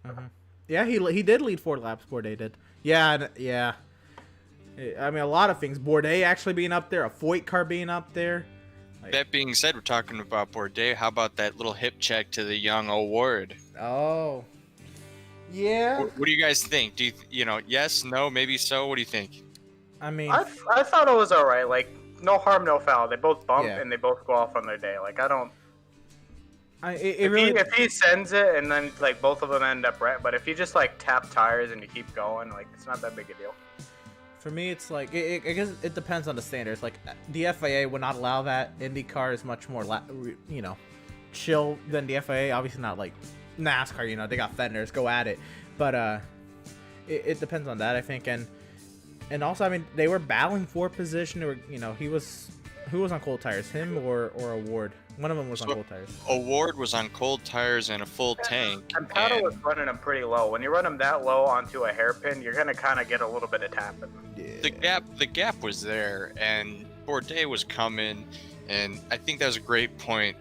S1: Mm-hmm. Yeah, he did lead 4 laps. Bourdais did. Yeah. I mean, a lot of things. Bourdais actually being up there, a Foyt car being up there.
S2: That being said, we're talking about Bourdais. How about that little hip check to the young O'Ward?
S1: Oh. Yeah.
S2: What do you guys think? Do you know? Yes, no, maybe so. What do you think?
S1: I mean,
S3: I thought it was all right. Like, no harm, no foul. They both bump
S1: Yeah.
S3: and they both go off on their day. Like, I don't.
S1: it
S3: If he sends it and then like both of them end up right, but if you just like tap tires and you keep going, like it's not that big a deal.
S1: For me, it's like I guess it depends on the standards. Like the FIA would not allow that. IndyCar is much more, chill than the FIA. Obviously, not like NASCAR. You know, they got fenders, go at it. But it depends on that, I think. And also, I mean, they were battling for position. They were, who was on cold tires, him or Award? One of them was on cold tires.
S2: Award was on cold tires and a full tank.
S3: And Paddle was running them pretty low. When you run them that low onto a hairpin, you're gonna kind of get a little bit of tapping.
S1: Yeah.
S2: The gap was there, and Bourdais was coming, and I think that was a great point,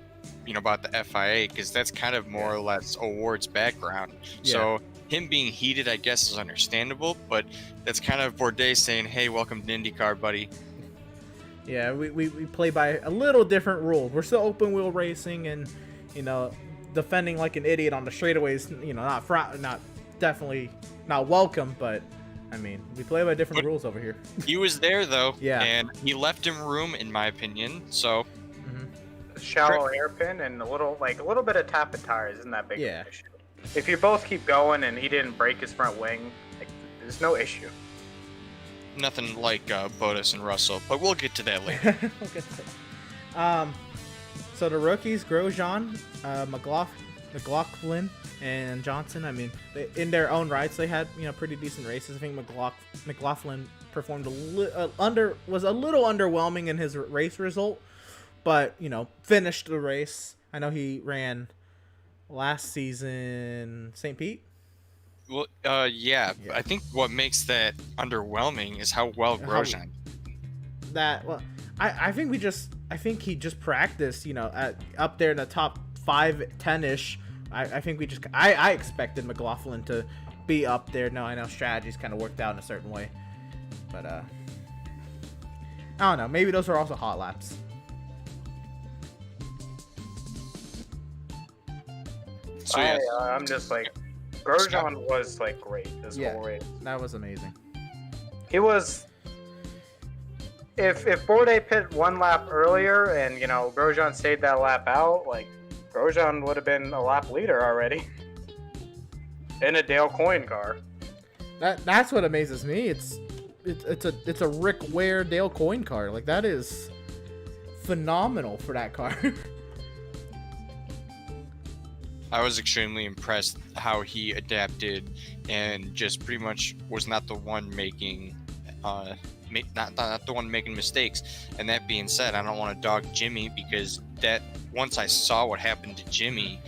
S2: about the FIA, because that's kind of more or less Award's background.
S1: Yeah.
S2: So him being heated, I guess, is understandable, but that's kind of Bourdais saying, "Hey, welcome to IndyCar, buddy."
S1: Yeah, we play by a little different rules. We're still open wheel racing and, defending like an idiot on the straightaways, not definitely not welcome, but I mean, we play by different rules over here.
S2: He was there though,
S1: Yeah.
S2: and he left him room, in my opinion. So
S3: Shallow hairpin and a little bit of tapping tires isn't that big of
S1: Yeah.
S3: an issue. If you both keep going and he didn't break his front wing, like, there's no issue.
S2: nothing like Bottas and Russell, but we'll get to that later.
S1: We'll get to it. So the rookies, Grosjean, McLaughlin, and Johnson. I mean, in their own rights, they had pretty decent races. I think McLaughlin performed was a little underwhelming in his race result, but finished the race. I know he ran last season St. Pete.
S2: Well, yeah. I think what makes that underwhelming is how well Grosjean.
S1: I think he just practiced, up there in the top 5-10-ish. I think I expected McLaughlin to be up there. No, I know strategies kind of worked out in a certain way, but I don't know. Maybe those are also hot laps.
S2: So yeah,
S3: I'm just like, Grosjean was like great this whole race.
S1: That was amazing.
S3: He was. If Bourdais pit one lap earlier and Grosjean stayed that lap out, like Grosjean would have been a lap leader already in a Dale Coyne car.
S1: That's what amazes me. It's a Rick Ware Dale Coyne car. Like, that is phenomenal for that car.
S2: I was extremely impressed how he adapted and just pretty much was not the one making not the one making mistakes. And that being said, I don't want to dog Jimmy, because that once I saw what happened to Jimmy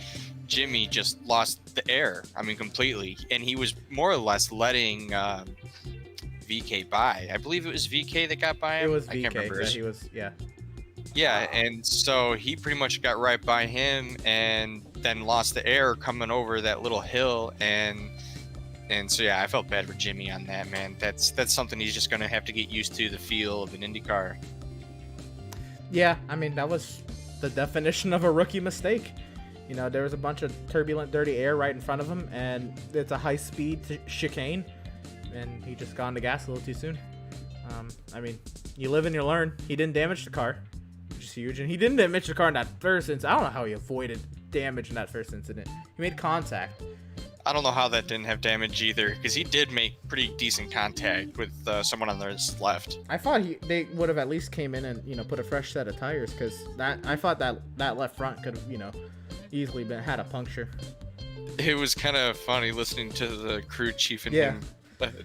S2: just lost the air. I mean, completely. And he was more or less letting VK by. I believe it was VK that got by him.
S1: It was
S2: I can't
S1: VK.
S2: remember.
S1: Yeah, he was. Yeah.
S2: Yeah, and so he pretty much got right by him and then lost the air coming over that little hill, and so yeah, I felt bad for Jimmy on that, man. That's something he's just gonna have to get used to, the feel of an IndyCar.
S1: Yeah, I mean, that was the definition of a rookie mistake. There was a bunch of turbulent, dirty air right in front of him, and it's a high-speed chicane, and he just got on the gas a little too soon. I mean, you live and you learn. He didn't damage the car, which is huge, and he didn't damage the car in that first incident. I don't know how he avoided damage in that first incident. He made contact.
S2: I don't know how that didn't have damage either, because he did make pretty decent contact with someone on his left.
S1: I thought they would have at least came in and put a fresh set of tires, because I thought that left front could have easily had a puncture.
S2: It was kind of funny listening to the crew chief and
S1: Yeah.
S2: him.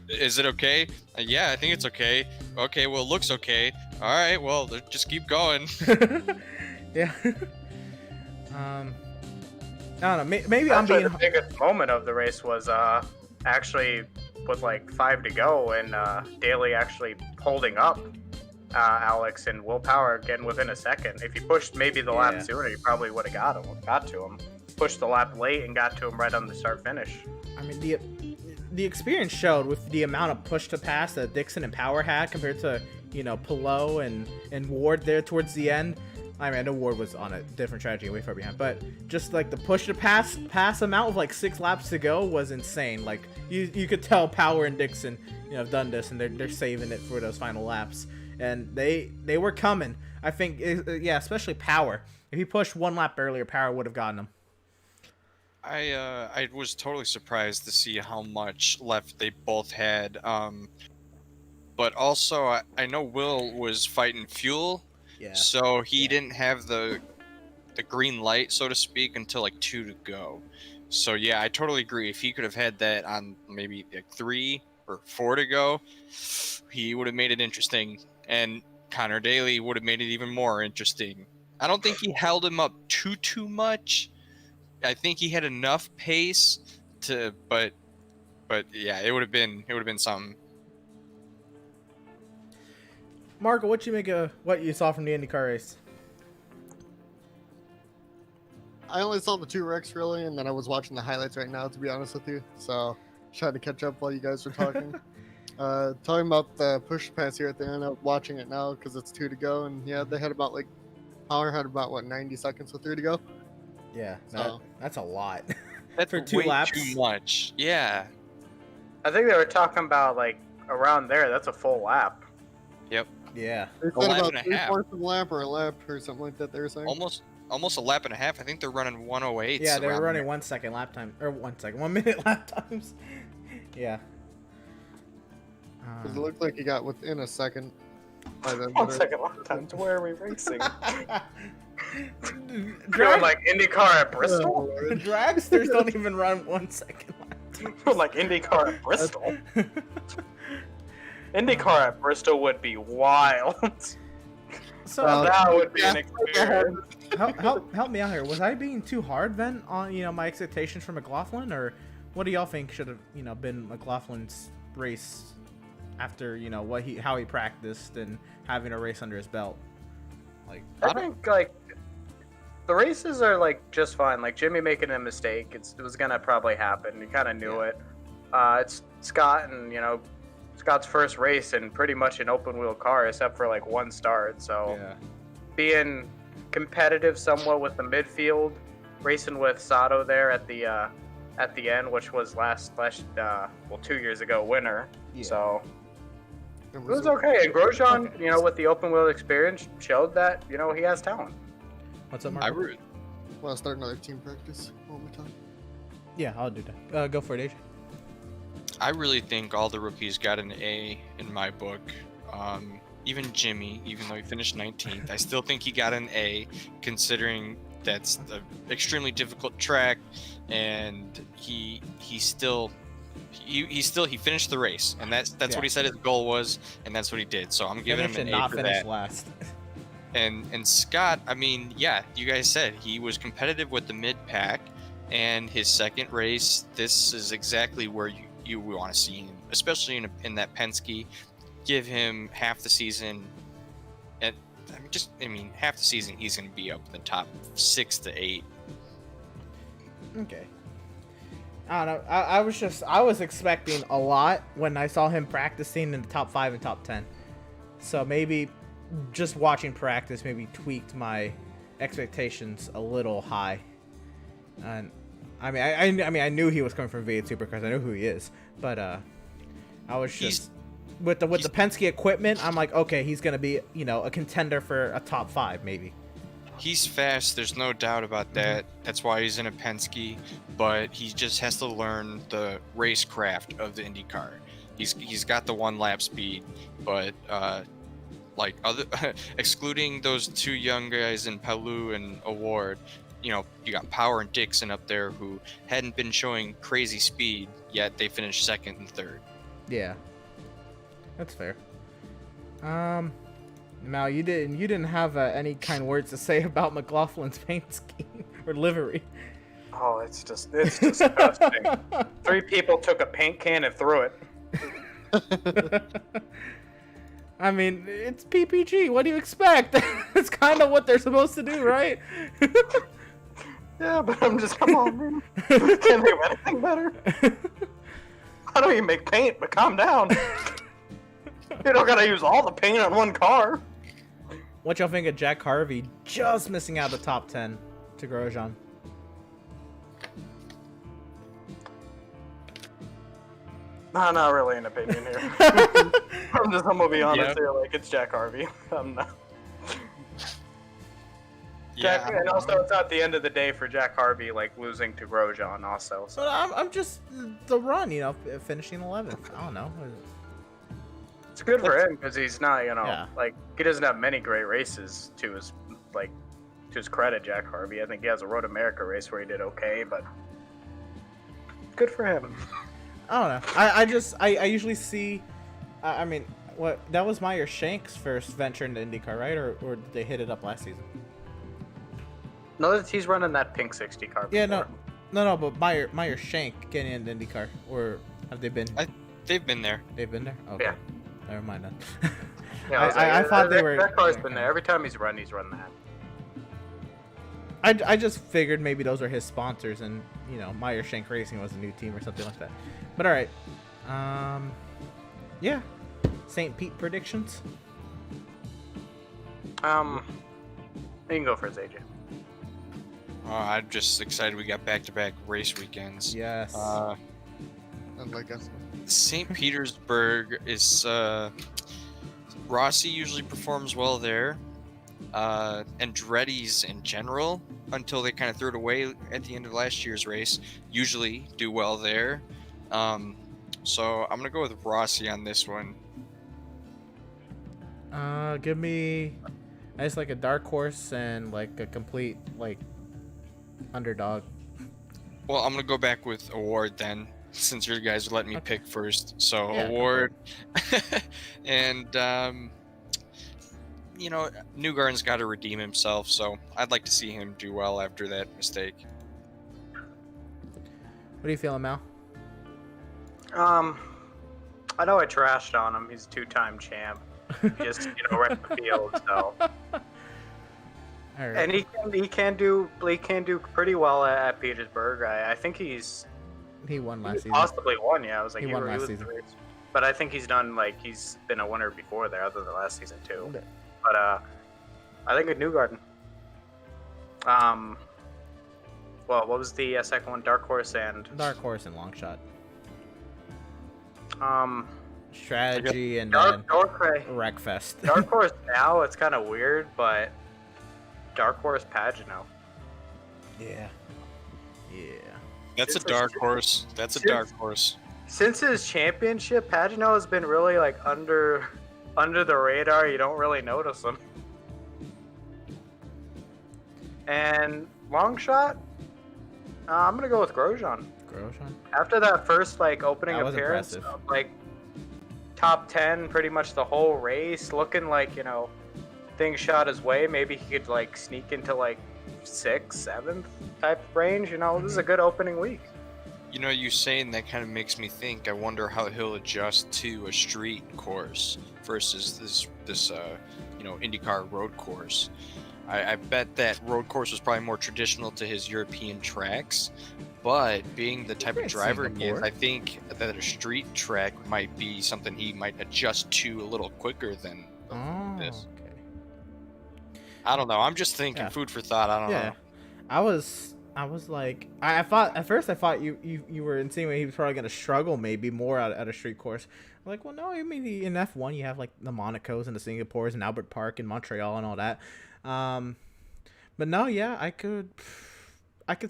S2: Is it okay? Yeah, I think it's okay. Okay, well, it looks okay. All right, well, just keep going.
S1: Yeah. I don't know. Maybe I'm being.
S3: The biggest moment of the race was actually with like 5 to go and Daly actually holding up Alex and Will Power getting within a second. If you pushed maybe the lap sooner, you probably would have got to him. Pushed the lap late and got to him right on the start finish.
S1: I mean, the experience showed with the amount of push to pass that Dixon and Power had compared to Pillow and Ward there towards the end. I mean, I know Ward was on a different strategy, way far behind, but just like the push to pass amount with like 6 laps to go was insane. Like you could tell Power and Dixon, have done this, and they're saving it for those final laps, and they were coming. I think, yeah, especially Power. If he pushed 1 lap earlier, Power would have gotten him.
S2: I was totally surprised to see how much left they both had. But also I know Will was fighting fuel.
S1: Yeah.
S2: So he didn't have the green light, so to speak, until like 2 to go. So yeah, I totally agree. If he could have had that on maybe like 3 or 4 to go, he would have made it interesting, and Connor Daly would have made it even more interesting. I don't think he held him up too much. I think he had enough pace to, but yeah, it would have been something.
S1: Marco, what you make of what you saw from the IndyCar race?
S4: I only saw the 2 wrecks really, and then I was watching the highlights right now, to be honest with you. So trying to catch up while you guys were talking. Talking about the push pass here at the end, I'm watching it now because it's 2 to go, and yeah, they had about Power had about 90 seconds with 3 to go.
S1: Yeah,
S4: So
S1: that's a lot.
S2: That's
S1: for 2
S2: way
S1: laps.
S2: too much. Yeah.
S3: I think they were talking about like around there. That's a full lap.
S2: Yep.
S1: Yeah.
S4: they
S2: A
S4: said
S2: lap
S4: about
S2: and a
S4: 3
S2: half.
S4: fourths of a lap or a lap or something like that. They were saying.
S2: Almost a lap and a half. I think they're running 108.
S1: Yeah, they were running 1 second lap time, or 1 minute lap times. Yeah.
S4: 'Cause it looked like he got within a second. By the
S3: 1 second lap times. Where are we racing?
S1: Drag-
S3: Like IndyCar at Bristol.
S1: Dragsters don't even run 1 second lap times.
S3: Like IndyCar at Bristol. IndyCar at Bristol would be wild.
S1: So
S3: That would be an experience.
S1: help me out here. Was I being too hard then on my expectations for McLaughlin, or what do y'all think should have been McLaughlin's race after how he practiced and having a race under his belt? Like
S3: I think the races are just fine. Like Jimmy making a mistake, it was gonna probably happen. You kind of knew it. It's Scott, and Scott's first race in pretty much an open wheel car, except for 1 start. So being competitive somewhat with the midfield, racing with Sato there at the end, which was last 2 years ago winner.
S1: Yeah.
S3: So it was okay. And Grosjean, with the open wheel experience, showed that he has talent.
S1: What's up,
S2: I
S1: Marco?
S4: Want to start another team practice one more time?
S1: Yeah, I'll do that. Go for it, AJ.
S2: I really think all the rookies got an A in my book. Even Jimmy, even though he finished 19th, I still think he got an A, considering that's an extremely difficult track, and he finished the race, and that's what he said his goal was, and that's what he did. So I'm giving him an A for that.
S1: Last.
S2: And Scott, I mean, yeah, you guys said he was competitive with the mid pack, and his second race, this is exactly where you want to see him, especially in that Penske. Give him half the season, and half the season he's going to be up in the top 6 to 8.
S1: Okay. I don't know. I was expecting a lot when I saw him practicing in the top 5 and top 10. So maybe just watching practice maybe tweaked my expectations a little high. And I knew he was coming from V8 Supercars. I know who he is, but I was just with the Penske equipment. I'm like, okay, he's gonna be a contender for a top 5 maybe.
S2: He's fast. There's no doubt about that. That's why he's in a Penske, but he just has to learn the racecraft of the IndyCar. He's got the 1 lap speed, but excluding those 2 young guys in Palou and Award. You got Power and Dixon up there who hadn't been showing crazy speed, yet they finished 2nd and 3rd.
S1: Yeah, that's fair. Mal, you didn't have any kind words to say about McLaughlin's paint scheme or livery.
S3: Oh, it's disgusting. 3 people took a paint can and threw it.
S1: I mean, it's PPG. What do you expect? It's kind of what they're supposed to do, right?
S3: Yeah, but come on, man. Can't think of anything better. I know you make paint, but calm down. You don't gotta use all the paint on 1 car.
S1: what y'all think of Jack Harvey just missing out the top 10 to Grosjean?
S3: Nah, not really an opinion here. I'm gonna be honest here, like it's Jack Harvey. I'm not.
S2: Yeah,
S3: And also, it's not the end of the day for Jack Harvey, like losing to Grosjean, also. So.
S1: But I'm just the run, finishing 11th. I don't know.
S3: It's good for him because he's not,
S1: Yeah.
S3: like he doesn't have many great races to his credit. Jack Harvey, I think he has a Road America race where he did okay, but good for him.
S1: I don't know. I usually see. I mean, what that was Meyer Shank's first venture into IndyCar, right? Or did they hit it up last season?
S3: No, he's running that pink 60 car.
S1: Yeah,
S3: before.
S1: no. But Meyer Shank getting into IndyCar, or have they been?
S2: they've been there.
S1: They've been there. Okay.
S3: Yeah.
S1: Never mind then.
S3: Yeah,
S1: I thought they were.
S3: That car's been there every time he's run that.
S1: I just figured maybe those are his sponsors, and Meyer Shank Racing was a new team or something like that. But all right, yeah, St. Pete predictions.
S3: You can go first, AJ.
S2: I'm just excited we got back-to-back race weekends.
S1: Yes.
S4: Unlike us.
S2: St. Petersburg is Rossi usually performs well there. Andretti's in general, until they kind of threw it away at the end of last year's race, usually do well there. So I'm gonna go with Rossi on this one.
S1: Give me, I just like a dark horse and like a complete underdog.
S2: Well, I'm gonna go back with Award then, since you guys let me pick first. So
S1: Yeah,
S2: Award, and Newgarden's got to redeem himself. So I'd like to see him do well after that mistake.
S1: What are you feeling, Mal?
S3: I know I trashed on him. He's a two-time champ. Just right in the field. So.
S1: All right.
S3: And he can do pretty well at Petersburg. I think he
S1: won last season.
S3: possibly won. Yeah, I was like
S1: He won last season.
S3: But I think he's been a winner before there, other than last season too.
S1: Okay.
S3: But I think with Newgarden. Well, what was the second one? Dark Horse and
S1: long shot.
S3: um
S1: Strategy and
S3: Dark
S1: then
S3: Horse.
S1: Wreckfest.
S3: Dark Horse now it's kind of weird, but Dark Horse Pagano.
S1: Yeah.
S2: That's a dark horse. That's a dark horse.
S3: Since his championship, Pagano has been really under the radar. You don't really notice him. And long shot, I'm gonna go with Grosjean. After that first opening
S1: That was
S3: appearance,
S1: impressive.
S3: Top 10 pretty much the whole race, looking things shot his way. Maybe he could sneak into 6th, 7th type of range. This is a good opening week.
S2: You saying that kind of makes me think. I wonder how he'll adjust to a street course versus this IndyCar road course. I bet that road course was probably more traditional to his European tracks, but being the type of driver he is, I think that a street track might be something he might adjust to a little quicker than this.
S1: Okay.
S2: I don't know. I'm just thinking, food for thought. I don't know.
S1: I was like, I thought at first you were insinuating he was probably gonna struggle maybe more at a street course. I'm like, well, no, I mean in F1 you have the Monacos and the Singapores and Albert Park and Montreal and all that. But no, yeah, I could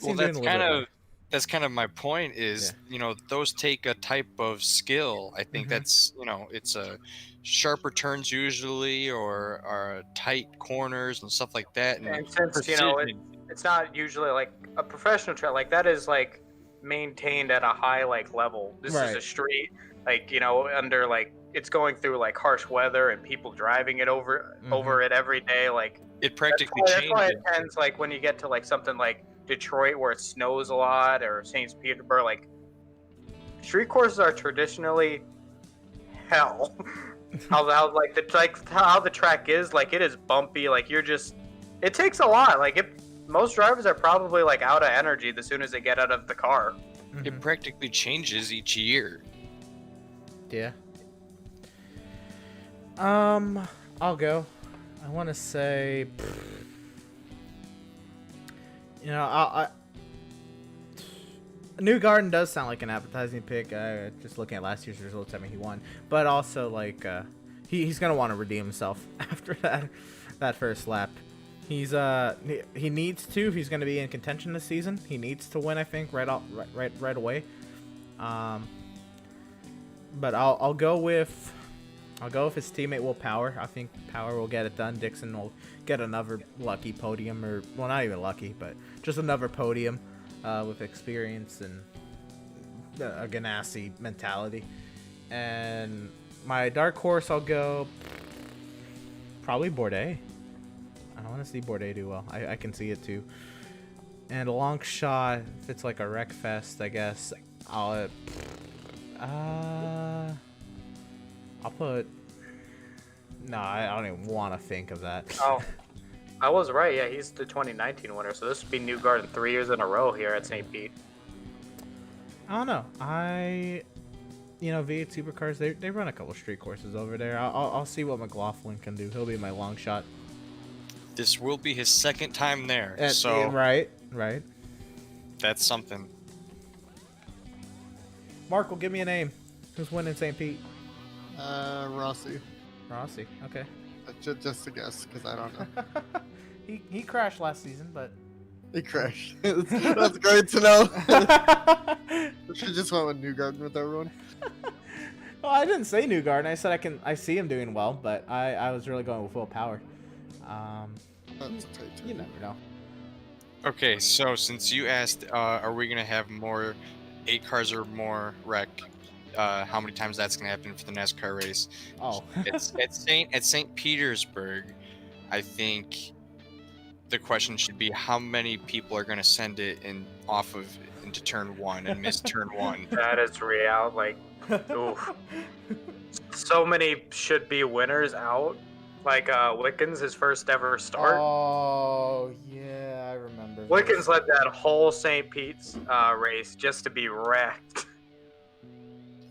S1: see him doing a little bit.
S2: That's kind of my point is, those take a type of skill. I think that's, it's a sharper turns usually or tight corners and stuff like that. And
S3: since, it's not usually a professional track, that is maintained at a high level. This is a street, under it's going through harsh weather and people driving it over it every day.
S2: It practically
S3: that's
S2: changes.
S3: why it tends when you get to something like Detroit where it snows a lot, or St. Petersburg, street courses are traditionally hell. how the track is, it is bumpy, it takes a lot. Most drivers are probably out of energy as soon as they get out of the car.
S2: It practically changes each year.
S1: Yeah. I'll go. I want to say, I New Garden does sound like an appetizing pick. Just looking at last year's results, I mean, he won, but also like he's gonna want to redeem himself after that first lap. He needs to. If he's gonna be in contention this season, he needs to win. I think right away. But I'll go with his teammate Will Power. I think Power will get it done. Dixon will get another lucky podium, or well, not even lucky, but just another podium with experience and a Ganassi mentality. And my dark horse, I'll go probably Bourdais. I want to see Bourdais do well. I can see it too. And a long shot, if it's like a wreck fest, I guess I'll put. No, I don't even want to think of that.
S3: Oh, I was right. Yeah, he's the 2019 winner. So this would be New Garden 3 years in a row here at St. Pete.
S1: I don't know. V8 Supercars, they run a couple street courses over there. I'll see what McLaughlin can do. He'll be my long shot.
S2: This will be his second time there, so
S1: right.
S2: That's something.
S1: Mark will give me a name. Who's winning St. Pete?
S4: Rossi.
S1: Rossi. Okay.
S4: Just a guess, because I don't know.
S1: he crashed last season, but
S4: He crashed. That's great to know. I should just went with New Garden with everyone.
S1: Well, I didn't say New Garden. I said I see him doing well, but I was really going with Will Power.
S4: That's tight too.
S1: You never know.
S2: Okay, so since you asked, are we gonna have more 8 cars or more wreck? How many times that's gonna happen for the NASCAR race?
S1: Oh.
S2: At St. Petersburg, I think the question should be how many people are gonna send it into turn 1 and miss turn 1.
S3: That is real. Like, oof. So many should be winners out. Like Wickens, his first ever start.
S1: Oh yeah, I remember.
S3: Wickens led that whole St. Pete's race just to be wrecked.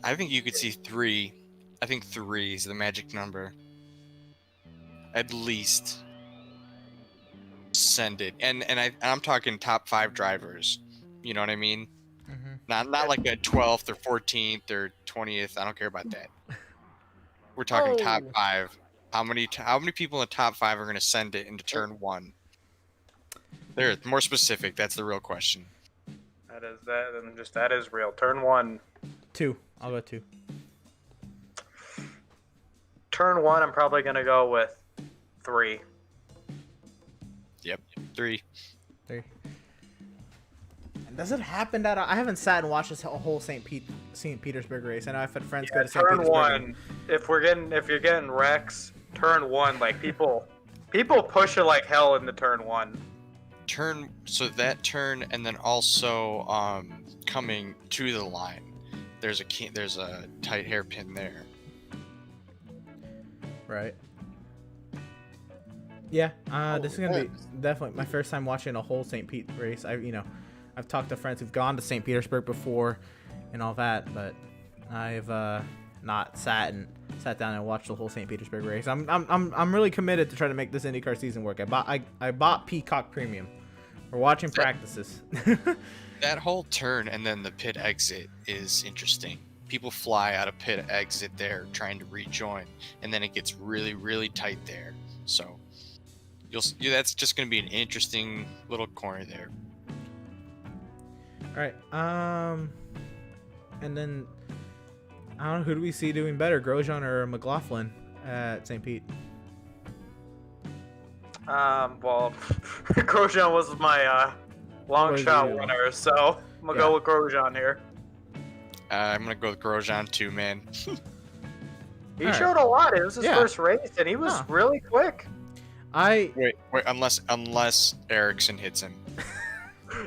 S2: I think you could see 3. I think 3 is the magic number. At least send it, and I'm talking top 5 drivers. You know what I mean?
S1: Mm-hmm.
S2: Not like a 12th or 14th or 20th. I don't care about that. We're talking top 5. How many people in the top 5 are going to send it into turn 1? There, more specific. That's the real question.
S3: That is real. Turn 1.
S1: 2. I'll go 2.
S3: Turn 1. I'm probably going to go with 3.
S2: Yep, 3.
S1: 3. And does it happen that I haven't sat and watched this whole St. Petersburg race? I know I've had friends go to St.
S3: Turn
S1: Petersburg.
S3: 1. If you're getting wrecks, turn 1. Like people push it like hell into turn 1.
S2: So that turn, and then also coming to the line, there's a tight hairpin there.
S1: Right. Yeah. This is gonna be definitely my first time watching a whole St. Pete race. I've talked to friends who've gone to St. Petersburg before, and all that, but I've not sat down and watched the whole St. Petersburg race. I'm really committed to try to make this IndyCar season work. I bought Peacock Premium. We're watching practices.
S2: That whole turn and then the pit exit is interesting. People fly out of pit exit there trying to rejoin, and then it gets really, really tight there. So that's just going to be an interesting little corner there.
S1: All right. And then I don't know, who do we see doing better, Grosjean or McLaughlin at St. Pete?
S3: Well, Grosjean was my long shot winner, so I'm gonna go with Grosjean here.
S2: I'm gonna go with Grosjean too, man.
S3: He showed a lot. It was his first race, and he was really quick.
S2: Wait, unless Ericsson hits him.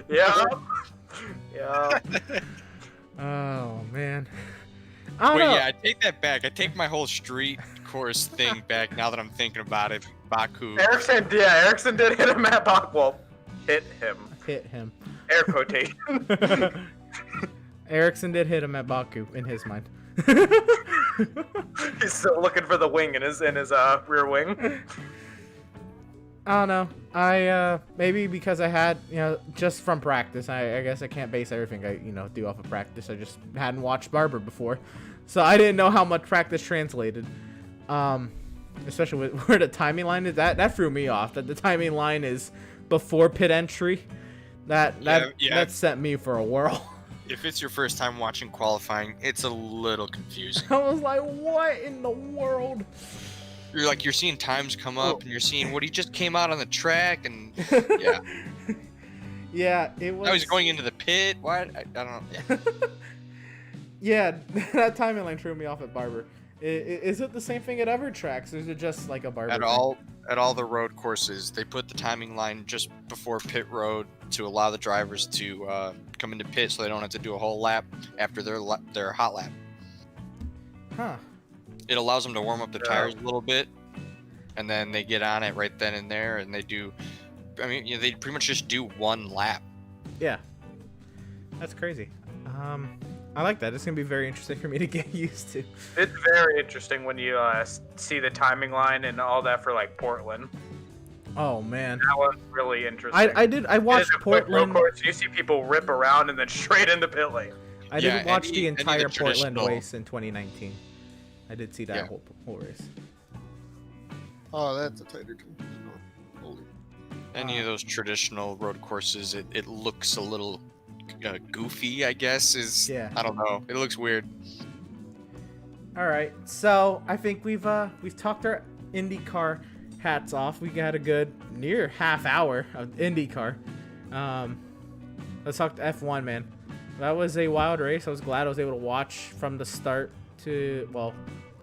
S3: Yeah.
S1: Oh man. I don't know.
S2: Yeah, I take that back. I take my whole street course thing back now that I'm thinking about it. Baku.
S3: Ericsson did hit him at Baku. Well, hit him. Air quotation.
S1: Ericsson did hit him at Baku in his mind.
S3: He's still looking for the wing in his rear wing.
S1: I don't know. I maybe because I had, just from practice. I guess I can't base everything I do off of practice. I just hadn't watched Barber before, so I didn't know how much practice translated. Especially with where the timing line is. That threw me off. That the timing line is before pit entry. That sent me for a whirl.
S2: If it's your first time watching qualifying, it's a little confusing.
S1: I was like, what in the world?
S2: You're seeing times come up, and you're seeing what he just came out on the track, and yeah.
S1: Yeah, it was.
S2: I was going into the pit. What? I don't know. Yeah.
S1: Yeah, that timing line threw me off at Barber. Is it the same thing at other tracks, or is it just like a Barber?
S2: At all the road courses, they put the timing line just before pit road to allow the drivers to come into pit, so they don't have to do a whole lap after their hot lap.
S1: Huh.
S2: It allows them to warm up the tires a little bit, and then they get on it right then and there, and they do. I mean, they pretty much just do one lap.
S1: Yeah. That's crazy. I like that. It's gonna be very interesting for me to get used to.
S3: It's very interesting when you see the timing line and all that for like Portland.
S1: Oh man,
S3: that was really interesting.
S1: I watched Portland.
S3: Course, you see people rip around and then straight into pit lane.
S1: I didn't watch the entire Portland race in 2019. I did see that whole race.
S4: Oh, that's a tighter.
S2: Any of those traditional road courses, it looks a little goofy, I guess. I don't know. It looks weird.
S1: All right, so I think we've talked our IndyCar hats off. We got a good near half hour of IndyCar. Let's talk to F1, man. That was a wild race. I was glad I was able to watch from the start to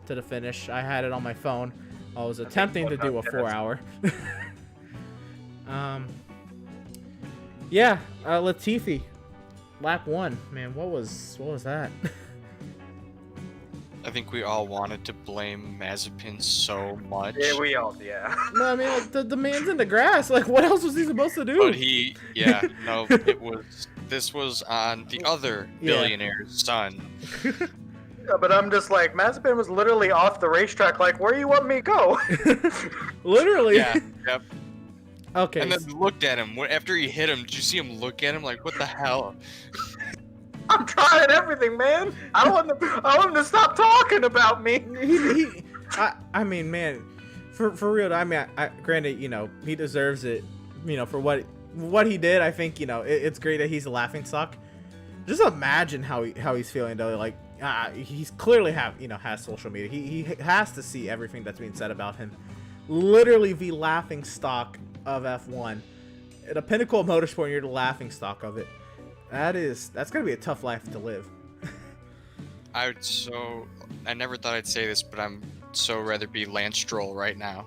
S1: the finish. I had it on my phone. I was attempting to do a 4-hour. Latifi, lap 1. Man, what was that?
S2: I think we all wanted to blame Mazepin so much.
S3: Yeah, we all, yeah.
S1: No, I mean, like, the man's in the grass. Like, what else was he supposed to do?
S2: But this was on the other billionaire's son.
S3: Yeah, but I'm just like, Mazepin was literally off the racetrack, like, where do you want me to go?
S1: Literally.
S2: Yeah, yep.
S1: Okay.
S2: And then looked at him. After he hit him, did you see him look at him like, what the hell?
S3: I'm trying everything, man. I want him to stop talking about me.
S1: I mean, man, for real. I mean, granted, he deserves it, for what he did. I think, it's great that he's a laughingstock. Just imagine how he's feeling though. Like, he's clearly has social media. He has to see everything that's being said about him. Literally the laughingstock of F1. At a pinnacle of motorsport, you're the laughingstock of it. That's gonna be a tough life to live.
S2: I never thought I'd say this, but I'm so rather be Lance Stroll right now.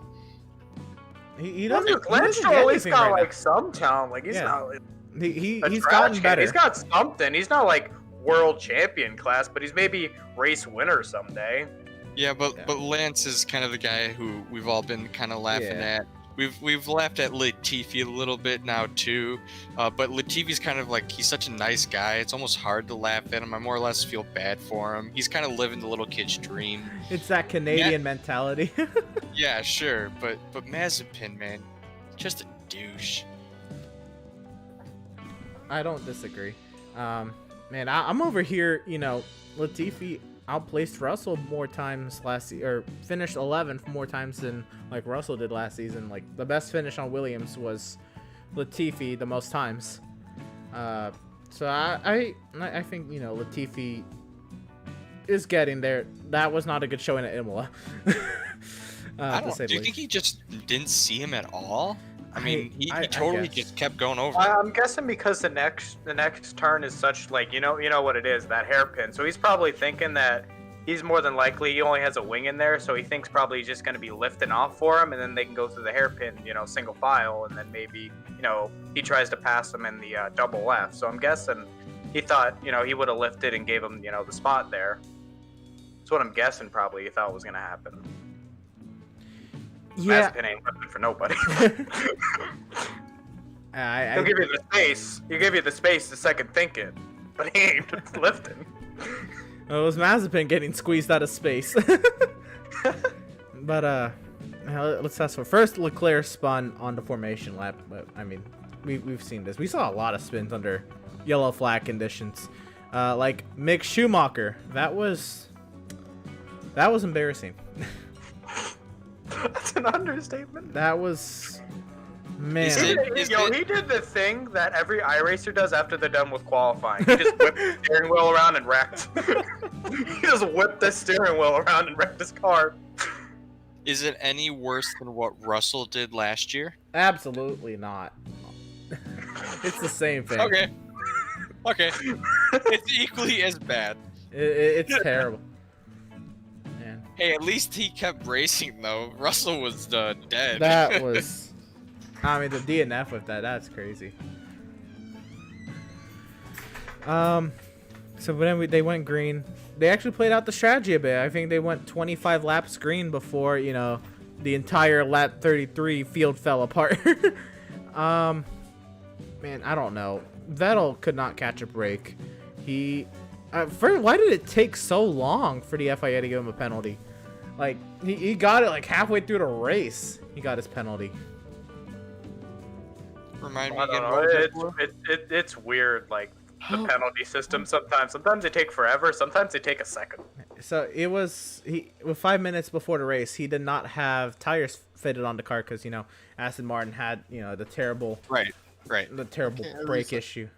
S1: He doesn't.
S3: Lance Stroll, he's got like some talent. Like he's not. Like,
S1: he's gotten better.
S3: He's got something. He's not like world champion class, but he's maybe race winner someday.
S2: Yeah, but Lance is kind of the guy who we've all been kind of laughing at. We've laughed at Latifi a little bit now too, but Latifi's kind of like, he's such a nice guy. It's almost hard to laugh at him. I more or less feel bad for him. He's kind of living the little kid's dream.
S1: It's that Canadian mentality.
S2: Yeah, sure, but Mazepin, man, just a douche.
S1: I don't disagree. Man, I'm over here. Latifi outplaced Russell more times last season, or finished 11th more times than like Russell did last season. Like the best finish on Williams was Latifi the most times. So I think Latifi is getting there. That was not a good showing at Imola.
S2: I don't know. Do you think he just didn't see him at all? I mean, he totally just kept going over.
S3: I'm guessing because the next turn is such like you know what it is, that hairpin. So he's probably thinking that he's more than likely he only has a wing in there, so he thinks probably he's just going to be lifting off for him, and then they can go through the hairpin, single file, and then maybe he tries to pass him in the double left. So I'm guessing he thought he would have lifted and gave him the spot there. That's what I'm guessing. Probably he thought was going to happen.
S1: Yeah.
S3: Mazepin ain't lifting for nobody.
S1: He'll
S3: give you the space. He'll give you the space to second think it, but he ain't lifting.
S1: It was Mazepin getting squeezed out of space. But let's ask for first. Leclerc spun on the formation lap, but I mean, we've seen this. We saw a lot of spins under yellow flag conditions. Like Mick Schumacher, that was embarrassing.
S3: That's an understatement.
S1: That was, man.
S3: He did the thing that every iRacer does after they're done with qualifying. He just whipped the steering wheel around and wrecked. He just whipped the steering wheel around and wrecked his car.
S2: Is it any worse than what Russell did last year?
S1: Absolutely not. It's the same thing.
S2: Okay. It's equally as bad.
S1: It's terrible. Man.
S2: Hey, at least he kept racing though. Russell was dead.
S1: That was. I mean, the DNF with that's crazy. So then they went green. They actually played out the strategy a bit. I think they went 25 laps green before, the entire lap 33 field fell apart. Man, I don't know. Vettel could not catch a break. Why did it take so long for the FIA to give him a penalty? Like, he got it like halfway through the race. He got his penalty.
S2: Remind me
S3: I
S2: again.
S3: don't know. It's weird, like the penalty system. Sometimes they take forever. Sometimes they take a second.
S1: So it was with 5 minutes before the race, he did not have tires fitted on the car because Aston Martin had the terrible the terrible brake issue.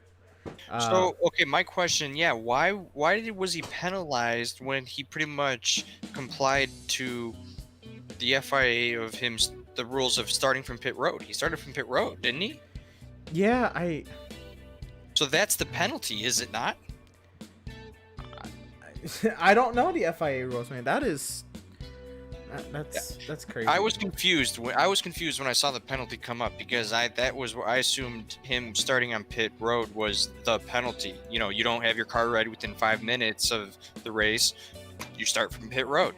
S2: So okay, my question, why was he penalized when he pretty much complied to the FIA of the rules of starting from pit road? He started from pit road, didn't he?
S1: Yeah,
S2: So that's the penalty, is it not?
S1: I don't know the FIA rules, man. That's crazy.
S2: I was confused when I saw the penalty come up because I assumed him starting on pit road was the penalty. You don't have your car ready within 5 minutes of the race. You start from pit road.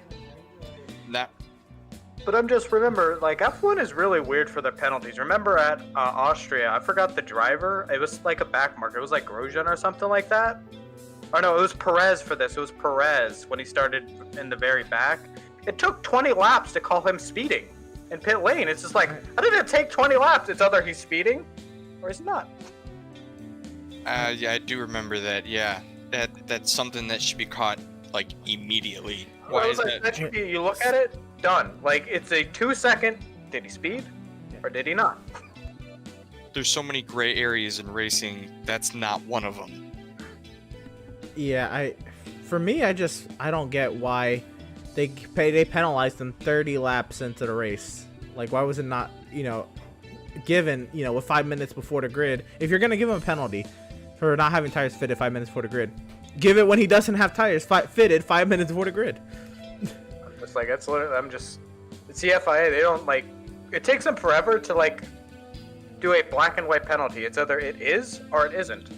S3: But remember, like, F1 is really weird for their penalties. Remember at Austria, I forgot the driver. It was like a back marker. It was like Grosjean or something like that. Or no, it was Perez for this. It was Perez when he started in the very back. It took 20 laps to call him speeding in pit lane. It's just like, how did it take 20 laps? It's either he's speeding or he's not.
S2: Yeah, I do remember that. Yeah, that's something that should be caught like immediately.
S3: Why is that should be, you look at it, done. Like, it's a 2-second, did he speed or did he not?
S2: There's so many gray areas in racing. That's not one of them.
S1: Yeah, I don't get why they penalized him 30 laps into the race. Like, why was it not, given, with 5 minutes before the grid? If you're going to give him a penalty for not having tires fitted 5 minutes before the grid, give it when he doesn't have tires fitted 5 minutes before the grid.
S3: It's like, it's literally, it's the FIA. They don't, like, it takes them forever to, like, do a black and white penalty. It's either it is or it isn't.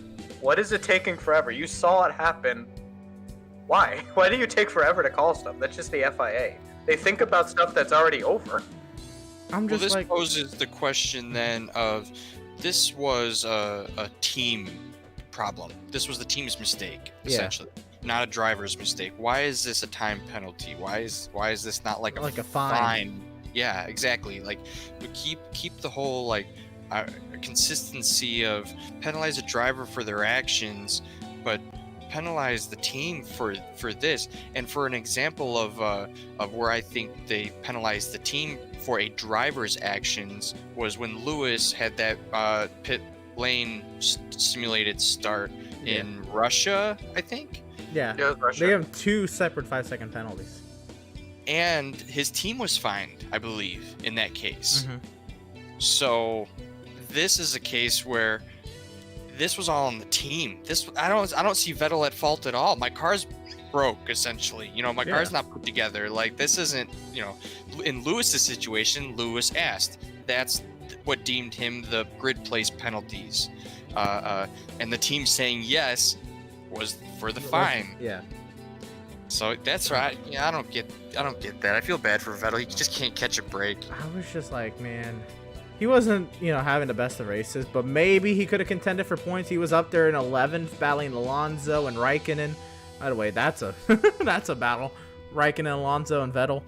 S3: What is it taking forever? You saw it happen. Why? Why do you take forever to call stuff? That's just the FIA. They think about stuff that's already over.
S2: This poses the question then of, this was a team problem. This was the team's mistake, essentially. Not a driver's mistake. Why is this a time penalty? Why is this not like a fine? Yeah, exactly. Like, we keep the whole consistency of penalize a driver for their actions, but penalize the team for this. And for an example of where I think they penalized the team for a driver's actions was when Lewis had that pit lane simulated start in Russia, I think.
S1: Yeah, they have 2 separate 5-second penalties.
S2: And his team was fined, I believe, in that case.
S1: Mm-hmm.
S2: So this is a case where this was all on the team. I don't see Vettel at fault at all. My car's broke, essentially. My car's not put together. Like, this isn't, in Lewis's situation, Lewis asked. That's what deemed him the grid place penalties. And the team saying yes was for the fine.
S1: Yeah.
S2: So that's right. Yeah, I don't get that. I feel bad for Vettel. He just can't catch a break.
S1: I was just like, man, he wasn't, having the best of races, but maybe he could have contended for points. He was up there in 11th, battling Alonso and Raikkonen. By the way, that's a that's a battle. Raikkonen, Alonso, and Vettel.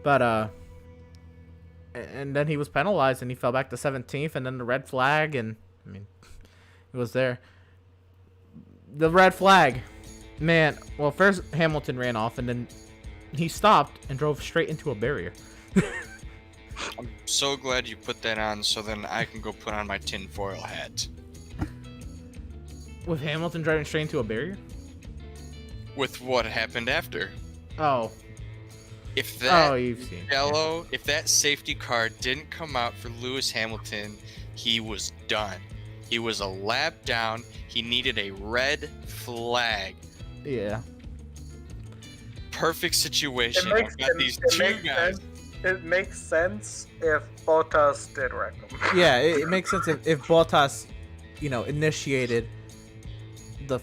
S1: But and then he was penalized and he fell back to 17th, and then the red flag, and I mean, it was there. The red flag, man. Well, first Hamilton ran off, and then he stopped and drove straight into a barrier.
S2: I'm so glad you put that on, so then I can go put on my tinfoil hat.
S1: With Hamilton driving straight into a barrier?
S2: With what happened after.
S1: Oh.
S2: If that
S1: You've seen.
S2: yellow, if that safety car didn't come out for Lewis Hamilton, he was done. He was a lap down. He needed a red flag.
S1: Yeah.
S2: Perfect situation.
S3: It makes
S2: I've got these two guys.
S3: It makes sense if Bottas did wreck him.
S1: Yeah, it makes sense if Bottas, initiated the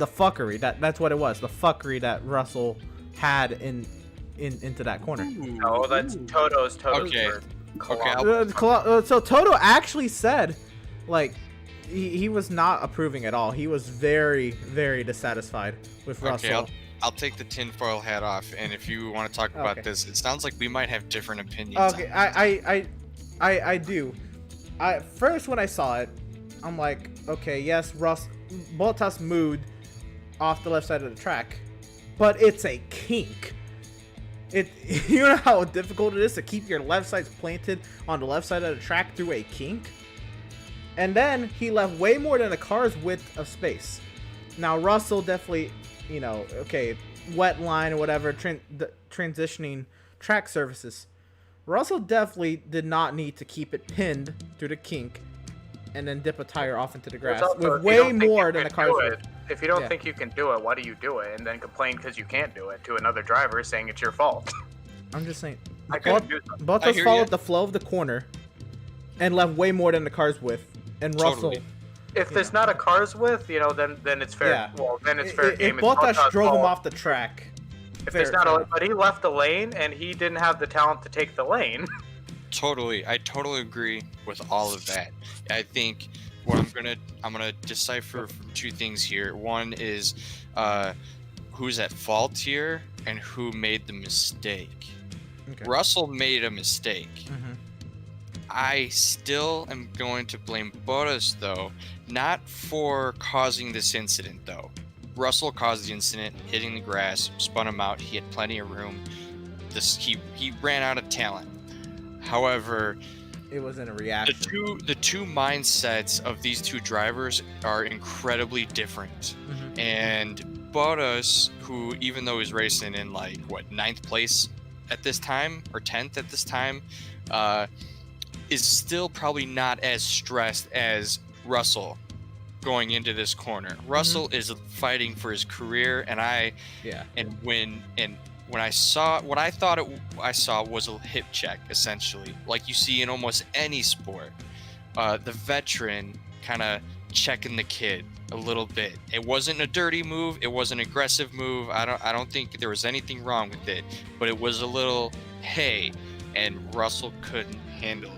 S1: fuckery. That's what it was. The fuckery that Russell had into that corner.
S3: No, that's Toto's
S2: Okay.
S3: word.
S2: Okay.
S1: So Toto actually said, like, he was not approving at all. He was very, very dissatisfied with Russell.
S2: Okay, I'll take the tinfoil hat off, and if you want to talk about
S1: Okay.
S2: this, it sounds like we might have different opinions.
S1: Okay,
S2: on
S1: I do. First when I saw it, I'm like, okay, yes, Bottas moved off the left side of the track, but it's a kink. You know how difficult it is to keep your left sides planted on the left side of the track through a kink? And then he left way more than the car's width of space. Now Russell definitely, okay, wet line or whatever, transitioning track surfaces. Russell definitely did not need to keep it pinned through the kink and then dip a tire off into the grass
S3: Also,
S1: with
S3: if you
S1: way
S3: don't think
S1: more
S3: you
S1: than the
S3: can
S1: car's
S3: do
S1: width.
S3: it, if you don't
S1: Yeah.
S3: think you can do it, why do you do it? And then complain because you can't do it to another driver saying it's your fault.
S1: I'm just saying.
S3: I couldn't do something.
S2: I
S1: Bottas
S2: hear
S1: followed
S2: ya.
S1: the flow of the corner and left way more than the car's width. And Russell,
S2: Totally.
S3: If there's not a car's width, then it's fair.
S1: Yeah.
S3: Well, then it's fair game.
S1: if
S3: It's
S1: Bottas
S3: Bottas'
S1: drove him
S3: fault.
S1: off the track.
S3: If
S1: fair-
S3: there's not
S1: fair.
S3: a, but he left the lane and he didn't have the talent to take the lane.
S2: Totally, I totally agree with all of that. I think what I'm gonna decipher from two things here. One is who's at fault here and who made the mistake.
S1: Okay.
S2: Russell made a mistake.
S1: Mhm.
S2: I still am going to blame Bottas though, not for causing this incident though. Russell caused the incident, hitting the grass, spun him out. He had plenty of room. He ran out of talent. However,
S1: It wasn't a
S2: the
S1: reaction.
S2: two mindsets of these two drivers are incredibly different.
S1: Mhm.
S2: And Bottas, who even though he's racing in ninth place at this time or 10th at this time, is still probably not as stressed as Russell going into this corner. Russell is fighting for his career, and
S1: Yeah.
S2: when I saw what I thought I saw was a hip check, essentially, like you see in almost any sport. The veteran kind of checking the kid a little bit. It wasn't a dirty move. It was an aggressive move. I don't think there was anything wrong with it, but it was a little hey, and Russell couldn't handle it.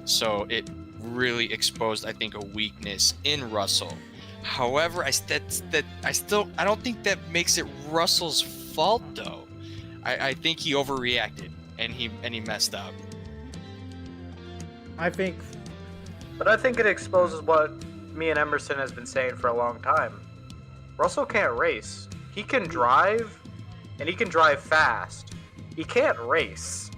S2: So it really exposed, I think, a weakness in Russell. However, I don't think that makes it Russell's fault though. I think he overreacted and he messed up.
S1: I think.
S3: But I think it exposes what me and Emerson has been saying for a long time. Russell can't race. He can drive, and he can drive fast. He can't race.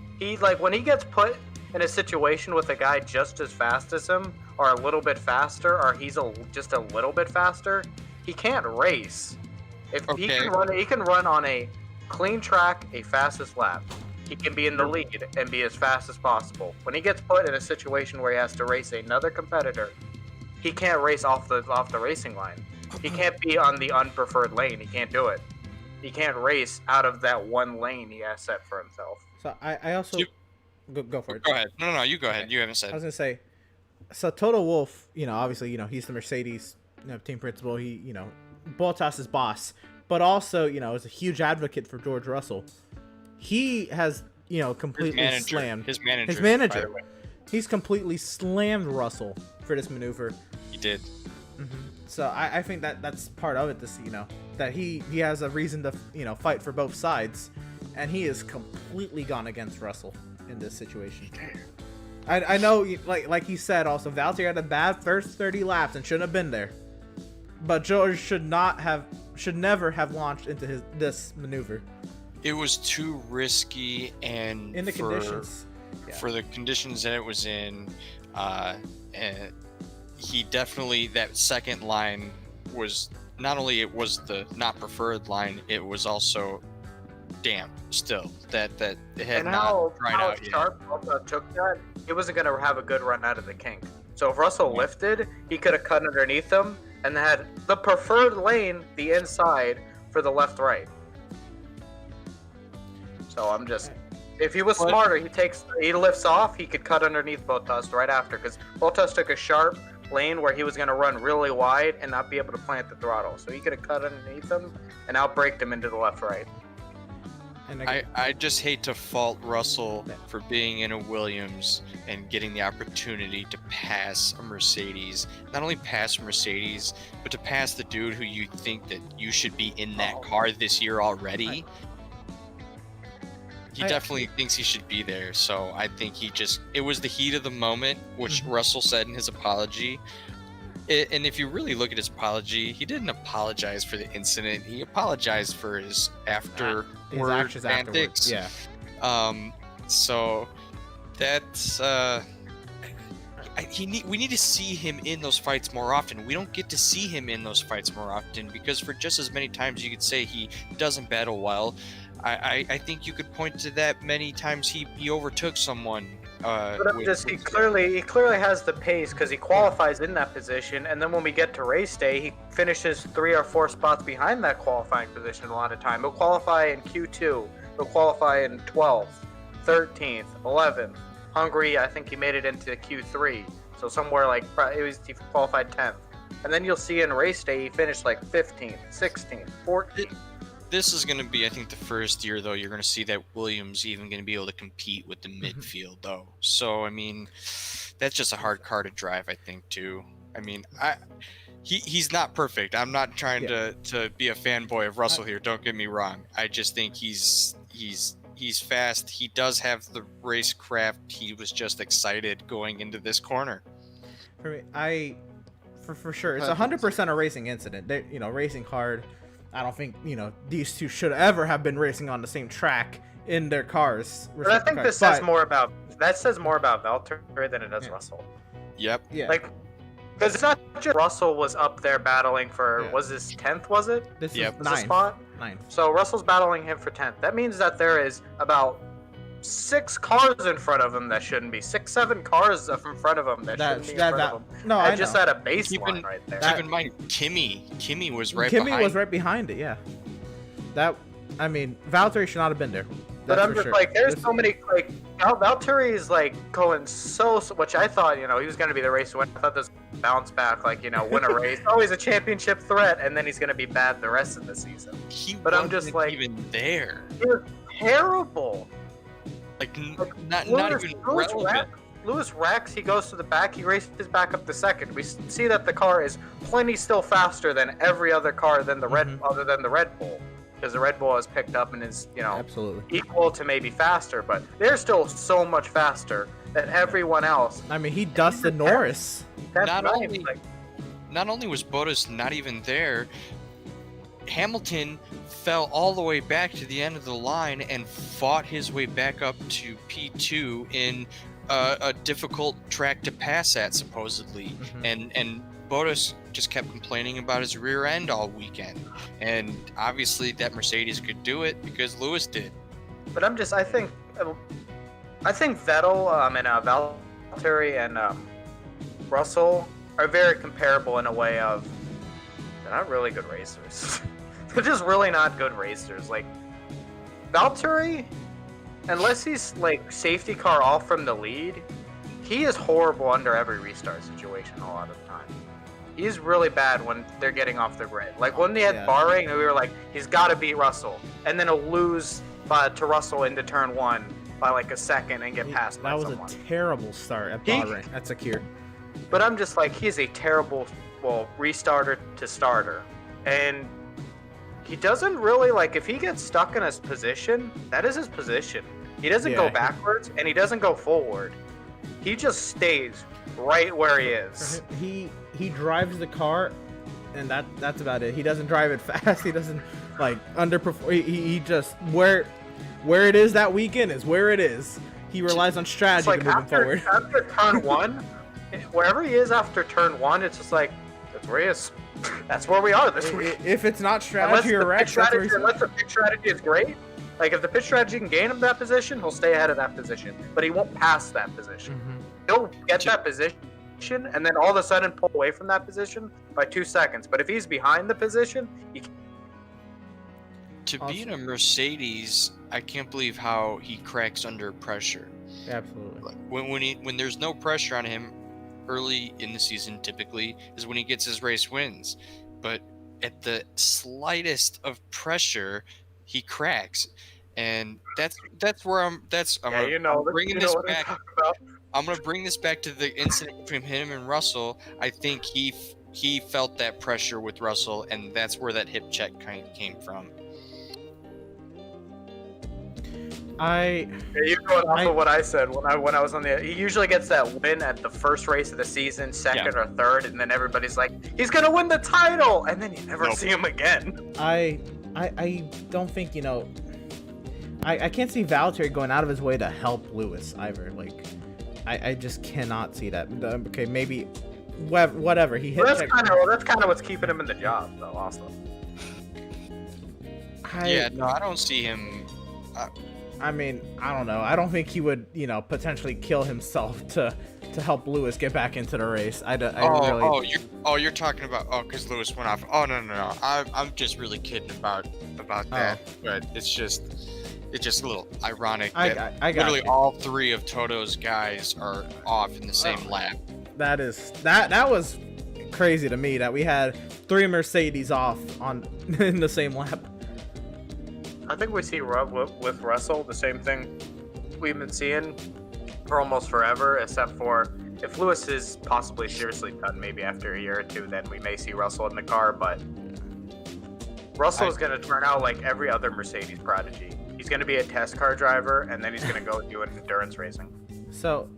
S3: When he gets put in a situation with a guy just as fast as him, or a little bit faster, or he's just a little bit faster, he can't race. If he can run on a clean track, a fastest lap. He can be in the lead and be as fast as possible. When he gets put in a situation where he has to race another competitor, he can't race off the racing line. He can't be on the unpreferred lane. He can't do it. He can't race out of that one lane he has set for himself.
S1: So I also go for it.
S2: Go ahead. No, you go ahead.
S1: Okay.
S2: You haven't
S1: I
S2: said.
S1: was gonna say, so Toto Wolff, obviously, he's the Mercedes team principal. He, Bottas's boss, but also, is a huge advocate for George Russell. He has, completely slammed
S2: His
S1: his
S2: by the
S1: manager.
S2: way.
S1: He's completely slammed Russell for this maneuver.
S2: He did.
S1: So I think that's part of it. This, that he has a reason to, fight for both sides, and he has completely gone against Russell. in this situation. I know, like he said, also Valtteri had a bad first 30 laps and shouldn't have been there, but George should never have launched into this maneuver.
S2: It was too risky, and
S1: In the conditions. Yeah.
S2: for the conditions that it was in, and he definitely, that second line was, not only it was the not preferred line, it was also damp still, that it had
S3: And
S2: not dried
S3: how
S2: out yet.
S3: sharp Russell took that, he wasn't going to have a good run out of the kink. So if Russell lifted, he could have cut underneath him and had the preferred lane, the inside, for the left-right. So I'm just, if he was smarter, he lifts off, he could cut underneath Bottas right after, because Bottas took a sharp lane where he was going to run really wide and not be able to plant the throttle. So he could have cut underneath him and outbraked him into the left-right.
S1: And
S2: I just hate to fault Russell for being in a Williams and getting the opportunity to pass a Mercedes. Not only pass a Mercedes, but to pass the dude who you think that you should be in that car this year already. He definitely thinks he should be there, so I think it was the heat of the moment, which Russell said in his apology. And if you really look at his apology, he didn't apologize for the incident. He apologized for his afterward
S1: actions
S2: antics.
S1: afterwards. Yeah.
S2: So that's we need to see him in those fights more often. We don't get to see him in those fights more often, because for just as many times you could say he doesn't battle well, I think you could point to that many times he overtook someone.
S3: But he clearly has the pace, because he qualifies in that position, and then when we get to race day, he finishes 3 or 4 spots behind that qualifying position a lot of time. He'll qualify in Q2, he'll qualify in 12th, 13th, 11th. Hungary, I think he made it into Q3, so somewhere like he qualified 10th. And then you'll see in race day he finished like 15th, 16th, 14th.
S2: This is going to be, I think, the first year, though, you're going to see that Williams even going to be able to compete with the midfield, though. So, I mean, that's just a hard car to drive, I think, too. I mean, he's not perfect. I'm not trying to be a fanboy of Russell here. Don't get me wrong. I just think he's fast. He does have the racecraft. He was just excited going into this corner.
S1: For me, for sure, it's 100% a racing incident. They, racing hard. I don't think, these two should ever have been racing on the same track in their cars.
S3: But I think this says more about Valtteri than it does Russell.
S2: Yep.
S1: Yeah.
S3: Like, because it's not just Russell was up there battling for, was this 10th, was it?
S1: This
S2: is
S3: the spot?
S1: 9th.
S3: So Russell's battling him for 10th. That means that there is about 6 cars in front of him that shouldn't be. 6, 7 cars in front of him that shouldn't be in front of him.
S1: No, I
S3: just
S1: know.
S3: had a baseline right there.
S2: Keep in mind, Kimi was right behind.
S1: Kimi was right behind it, yeah. Valtteri should not have been there.
S3: But I'm just like, there's so many, like, Valtteri is like going which I thought, he was going to be the race winner. I thought this bounce back, like, win a race. Always a championship threat, and then he's going to be bad the rest of the season.
S2: I'm just like, even there.
S3: He was terrible.
S2: Like not even relevant.
S3: Lewis wrecks, he goes to the back, he races back up to second. We see that the car is plenty still faster than every other car than other than the Red Bull. Because the Red Bull has picked up and is,
S1: absolutely
S3: equal to maybe faster, but they're still so much faster than everyone else.
S1: He dusted Norris.
S2: Not only was Bottas not even there, Hamilton fell all the way back to the end of the line and fought his way back up to P2 in a difficult track to pass at, supposedly. And Bottas just kept complaining about his rear end all weekend. And obviously that Mercedes could do it because Lewis did.
S3: But I think Vettel and Valtteri and Russell are very comparable in a way of they're not really good racers. They're just really not good racers. Like, Valtteri, unless he's, like, safety car off from the lead, he is horrible under every restart situation a lot of the time. He's really bad when they're getting off the grid. Like, when they had Bahrain, we were like, he's got to beat Russell. And then he'll lose to Russell into turn 1 by, like, a second and get passed by someone.
S1: That was a terrible start at Bahrain. That's secure.
S3: But I'm just like, he's a terrible, restarter to starter. And he doesn't really, like, if he gets stuck in his position, that is his position. He doesn't go
S1: Yeah.
S3: backwards and he doesn't go forward. He just stays right where he is.
S1: He drives the car, and that's about it. He doesn't drive it fast. He doesn't like underperform. He just where it is that weekend is where it is. He relies on
S3: It's
S1: strategy
S3: like
S1: to move forward.
S3: after turn 1, wherever he is after turn 1, it's just like, that's where he is. That's where we are this week.
S1: If it's not strategy or Rex, that's where he's
S3: Unless the pitch strategy is great, like if the pitch strategy can gain him that position, he'll stay ahead of that position. But he won't pass that position. He'll get that position and then all of a sudden pull away from that position by 2 seconds. But if he's behind the position, he can...
S2: To beat a Mercedes, I can't believe how he cracks under pressure.
S1: Absolutely.
S2: Like, when there's no pressure on him early in the season, typically is when he gets his race wins. But at the slightest of pressure, he cracks, and that's where I'm bringing this back. I'm gonna bring this back to the incident between him and Russell. I think he felt that pressure with Russell, and that's where that hip check kind of came from.
S3: You're going off of what I said when I was on the. He usually gets that win at the first race of the season, second or third, and then everybody's like, he's gonna win the title, and then you never see him again.
S1: I don't think I can't see Valtteri going out of his way to help Lewis either. Like, I just cannot see that. Okay, maybe whatever he hit.
S3: That's kind of what's keeping him in the job, though. Also.
S2: I don't see him.
S1: I mean, I don't know. I don't think he would, potentially kill himself to help Lewis get back into the race.
S2: You're talking about because Lewis went off. Oh no. I'm just really kidding about that. But it's just a little ironic that
S1: I got
S2: literally
S1: you.
S2: all three of Toto's guys are off in the same lap.
S1: That was crazy to me that we had 3 Mercedes off in the same lap.
S3: I think we see with Russell the same thing we've been seeing for almost forever, except for if Lewis is possibly seriously done, maybe after a year or two, then we may see Russell in the car. But Russell is going to turn out like every other Mercedes prodigy. He's going to be a test car driver, and then he's going to go do endurance racing.
S1: So,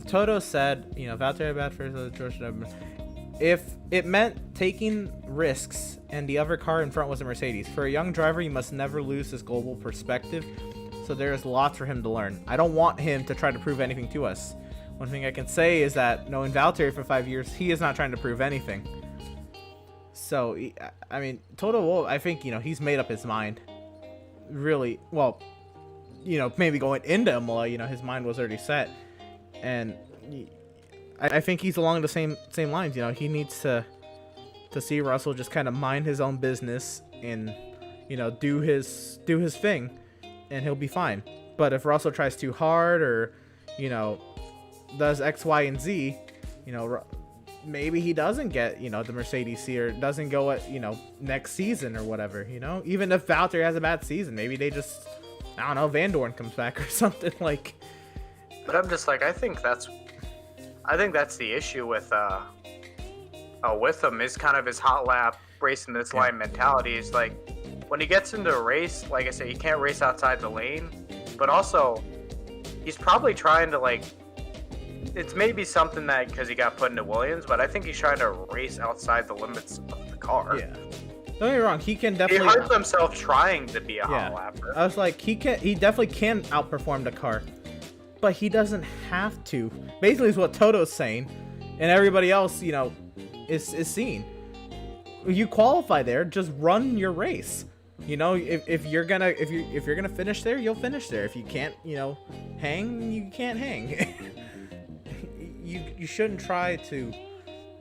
S1: Toto said, Valtteri Bottas, George W. If it meant taking risks and the other car in front was a Mercedes, for a young driver, you must never lose his global perspective. So there's lots for him to learn. I don't want him to try to prove anything to us. One thing I can say is that knowing Valtteri for 5 years, he is not trying to prove anything. So, I mean, Toto Wolff, I think, he's made up his mind. Really, well, maybe going into Imola, his mind was already set. And I think he's along the same lines. He needs to see Russell just kind of mind his own business and do his thing, and he'll be fine. But if Russell tries too hard or does X, Y, and Z, maybe he doesn't get the Mercedes C, or doesn't go at next season or whatever. Even if Valtteri has a bad season, maybe they just, I don't know, Van Dorn comes back or something like.
S3: But I'm just like, I think that's the issue with him, is kind of his hot lap racing this line mentality. Is like when he gets into a race, like I said, he can't race outside the lane, but also he's probably trying to it's maybe something that because he got put into Williams, but I think he's trying to race outside the limits of the car.
S1: Yeah. Don't get me wrong, he can definitely.
S3: He hurts himself trying to be a hot lapper. I
S1: was like, he definitely can outperform the car, but he doesn't have to. Basically, is what Toto's saying, and everybody else, is seeing. You qualify there, just run your race. If you're gonna finish there, you'll finish there. If you can't, hang, you can't hang. You shouldn't try to,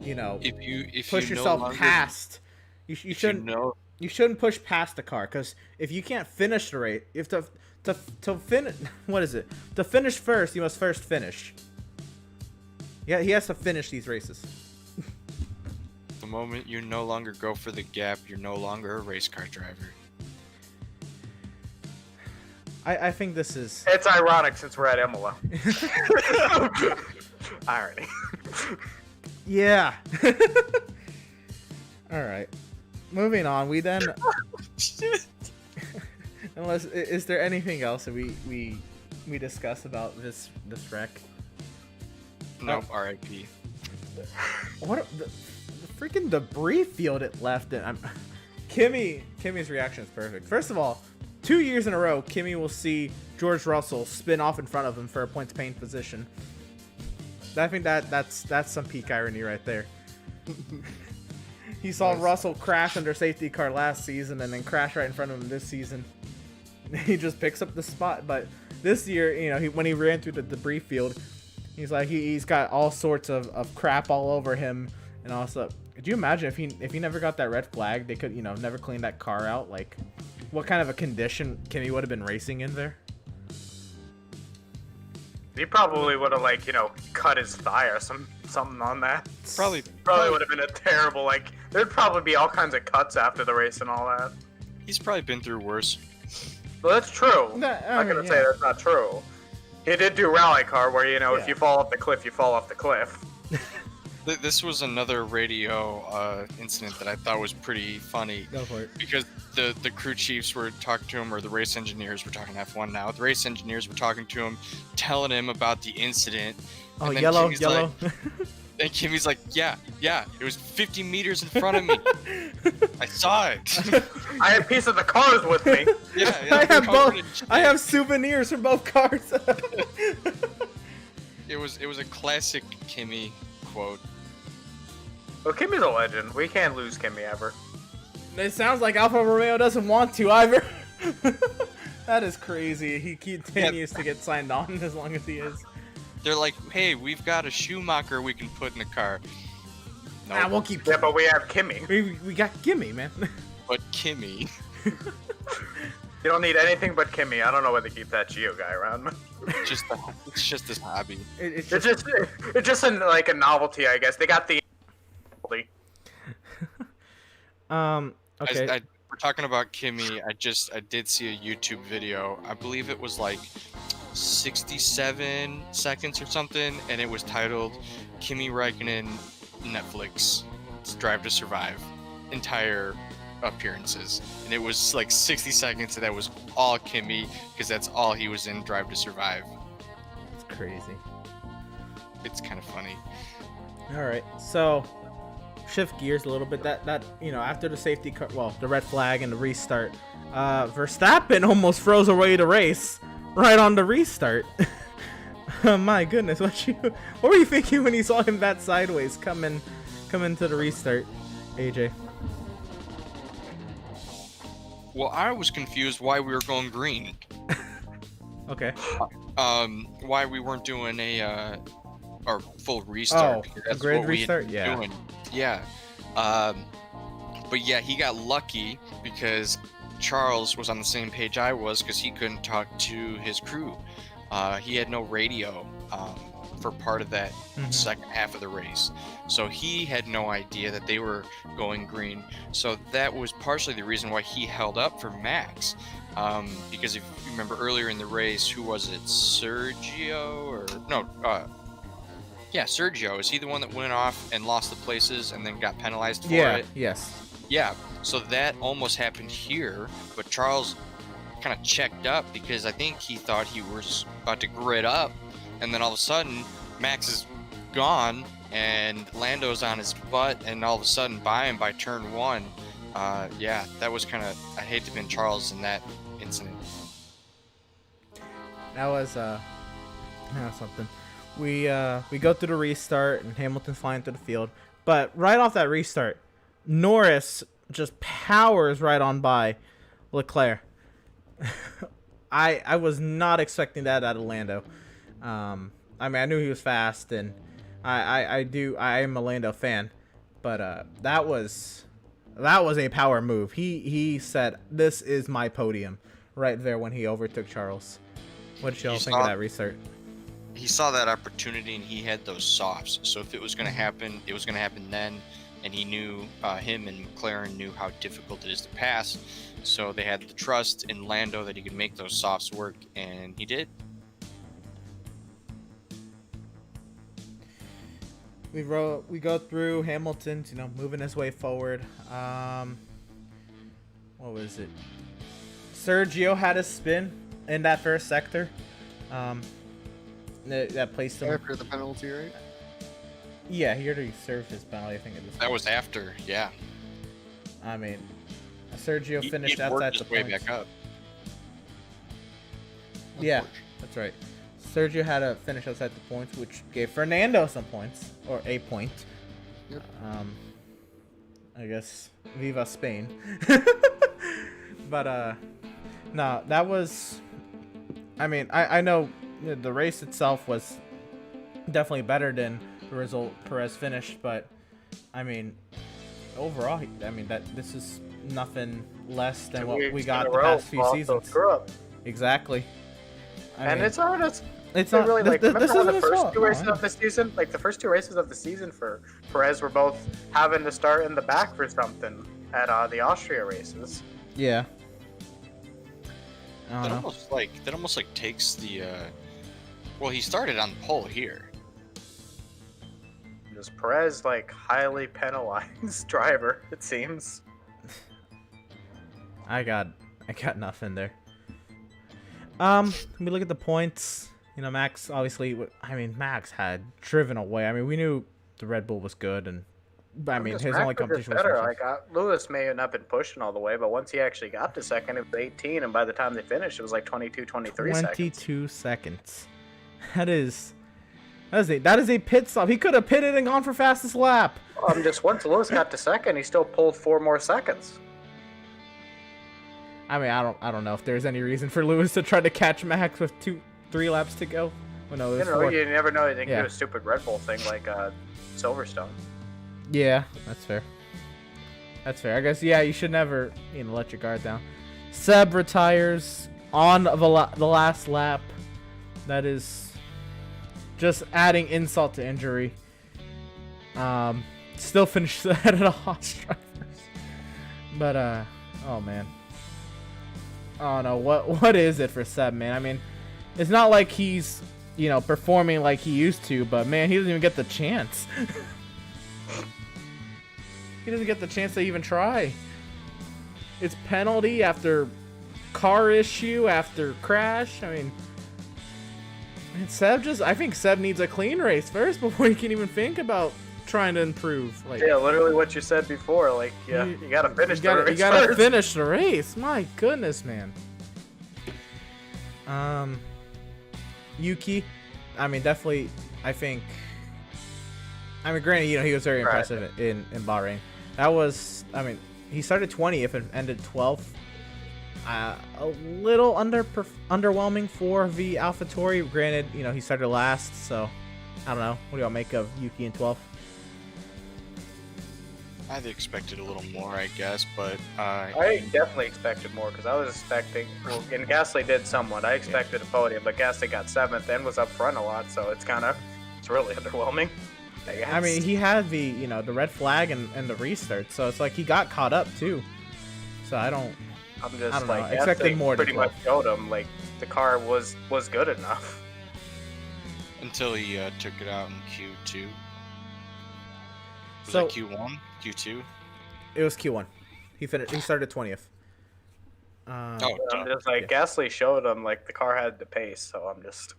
S2: if
S1: push yourself past. You shouldn't push past the car, because if you can't finish the race, if to finish, what is it? To finish first, you must first finish. Yeah, he has to finish these races.
S2: The moment you no longer go for the gap, you're no longer a race car driver.
S1: I think this is.
S3: It's ironic since we're at Imola. Irony.
S1: Yeah. All right. Moving on. We then. Unless, is there anything else that we we discuss about this wreck?
S2: Nope, R.I.P.
S1: What the freaking debris field it left in. Kimmy's reaction is perfect. First of all, 2 years in a row, Kimmy will see George Russell spin off in front of him for a points paint position. I think that's some peak irony right there. He saw Russell crash under safety car last season and then crash right in front of him this season. He just picks up the spot, but this year, you know, when he ran through the debris field, he's like he's got all sorts of crap all over him, and also, could you imagine if he never got that red flag, they could, you know, never clean that car out, like what kind of a condition Kimmy would have been racing in there?
S3: He probably would have, like, you know, cut his thigh or something on that.
S2: Probably
S3: Would have been a terrible, like, there'd probably be all kinds of cuts after the race and all that.
S2: He's probably been through worse.
S3: Well, that's true.
S1: No,
S3: I'm not gonna say that's not true. He did do rally car where, you know, if you fall off the cliff, you fall off the cliff.
S2: This was another radio incident that I thought was pretty funny.
S1: Go for it.
S2: Because the crew chiefs were talking to him, or the race engineers were talking F1 now. The race engineers were talking to him, telling him about the incident.
S1: Oh,
S2: and then
S1: yellow.
S2: And Kimmy's like, yeah, it was 50 meters in front of me. I saw it.
S3: I had a piece of the cars with me.
S2: Yeah,
S1: I have both.
S2: covered in
S1: I have souvenirs from both cars.
S2: It was a classic Kimmy quote.
S3: Well, Kimmy's a legend. We can't lose Kimmy ever.
S1: It sounds like Alfa Romeo doesn't want to either. That is crazy. He continues to get signed on as long as he is.
S2: They're like, hey, we've got a Schumacher we can put in the car. No,
S1: Nah, we'll keep.
S3: Yeah, but we have Kimmy.
S1: We got Gimme, man.
S2: but Kimmy.
S3: You don't need anything but Kimmy. I don't know why they keep that Geo guy around.
S2: It's just his hobby.
S1: It's
S3: It's just like a novelty, I guess. They got the.
S1: Okay.
S2: We're talking about Kimmy. I did see a YouTube video. I believe it was like 67 seconds or something, and it was titled Kimi Räikkönen Netflix Drive to Survive entire appearances, and it was like 60 seconds, and that was all Kimmy because that's all he was in Drive to Survive.
S1: It's crazy.
S2: It's kind of funny.
S1: All right, so shift gears a little bit. That you know, after the safety car, well, the red flag and the restart, Verstappen almost froze away the race right on the restart. My goodness, what were you thinking when you saw him that sideways come into the restart, AJ?
S2: Well, I was confused why we were going green.
S1: Okay.
S2: Why we weren't doing our full restart.
S1: Oh,
S2: because
S1: a
S2: that's
S1: grid
S2: what we had
S1: restart?
S2: been
S1: Yeah.
S2: doing. Yeah. But yeah, he got lucky because Charles was on the same page I was because he couldn't talk to his crew. He had no radio for part of that second half of the race. So he had no idea that they were going green. So that was partially the reason why he held up for Max. Because if you remember earlier in the race, who was it? Sergio or no? Yeah, Sergio. Is he the one that went off and lost the places and then got penalized for it?
S1: Yes.
S2: Yeah. So that almost happened here, but Charles kind of checked up because I think he thought he was about to grid up, and then all of a sudden Max is gone and Lando's on his butt, and all of a sudden by him by turn one. Yeah, that was kind of, I hate to have been Charles in that incident.
S1: That was something. We go through the restart and Hamilton's flying through the field, but right off that restart, Norris just powers right on by Leclerc. I was not expecting that out of Lando. I mean, I knew he was fast, and I am a Lando fan, but that was a power move. He said, "This is my podium," right there when he overtook Charles. What did y'all think of that restart?
S2: He saw that opportunity and he had those softs. So if it was going to happen, it was going to happen then. And he knew, him and McLaren knew how difficult it is to pass. So they had the trust in Lando that he could make those softs work, and he did.
S1: We go through Hamilton's, moving his way forward. What was it? Sergio had a spin in that first sector. That placed him.
S4: After the penalty, right?
S1: Yeah, he already served his penalty. I think at this
S2: That was after, yeah.
S1: I mean, Sergio
S2: He-
S1: finished
S2: he'd
S1: outside
S2: worked
S1: the
S2: his way
S1: points.
S2: back up.
S1: Yeah, that's right. Sergio had to finish outside the points, which gave Fernando some points, or a point.
S4: Yep.
S1: I guess Viva Spain. But no, that was. I mean, I know the race itself was definitely better than the result Perez finished, but I mean, overall, I mean this is nothing less than what we got the past few seasons. Exactly. I mean,
S3: It's hard.
S1: It's
S3: They
S1: not
S3: really like.
S1: this
S3: Remember when
S1: isn't
S3: the
S1: his
S3: first
S1: fault.
S3: two
S1: No,
S3: races
S1: I know.
S3: of the season, like the first two races of the season for Perez, were both having to start in the back for something at the Austria races.
S1: Yeah. I
S2: That
S1: don't know.
S2: almost like takes the well, he started on pole here.
S3: Just Perez, like highly penalized driver, it seems.
S1: I got nothing there. We look at the points. You know, Max obviously. I mean, Max had driven away. I mean, we knew the Red Bull was good, and I mean, his only competition was
S3: better.
S1: Ferrari.
S3: Like Lewis may have not been pushing all the way, but once he actually got to second, it was 18, and by the time they finished, it was like 22, 23 seconds.
S1: 22 seconds. That is a pit stop. He could have pitted and gone for fastest lap.
S3: Just once Lewis got to second, he still pulled 4 more seconds.
S1: I mean, I don't know if there's any reason for Lewis to try to catch Max with 3 laps to go. Well, no,
S3: You
S1: there's
S3: know,
S1: 4.
S3: you never know. They can
S1: Yeah.
S3: do a stupid Red Bull thing like Silverstone.
S1: Yeah, that's fair. That's fair. I guess, yeah, you should never, let your guard down. Seb retires on the last lap. That is just adding insult to injury. Still finished ahead of the Haas drivers. But, oh, man. Oh, no, what is it for Seb, man? I mean, it's not like he's, performing like he used to, but, man, he doesn't even get the chance. He doesn't get the chance to even try. It's penalty after car issue after crash. I mean, I think Seb needs a clean race first before he can even think about trying to improve. Like,
S3: Yeah, literally what you said before. Like, yeah, you gotta finish the race
S1: you gotta
S3: first.
S1: finish the race. My goodness, man. Yuki, I mean, definitely, I think. I mean, granted, he was very impressive in Bahrain. That was, I mean, he started 20th and ended 12th. A little underwhelming for the AlphaTauri. Granted, he started last, so I don't know. What do y'all make of Yuki in 12th?
S2: I'd expected a little more, I guess, but
S3: I definitely expected more because I was expecting. Well, and Gasly did somewhat. I expected a podium, but Gasly got 7th and was up front a lot, so it's really underwhelming.
S1: I mean, he had the the red flag and the restart, so it's like he got caught up too. So I don't
S3: know.
S1: I expected more.
S3: Pretty much showed him like the car was good enough.
S2: until he took it out in Q2. Was
S1: So-
S2: that Q1? Q2?
S1: It was Q1. He started 20th.
S3: I'm just like Gasly showed him like the car had the pace, so I'm just.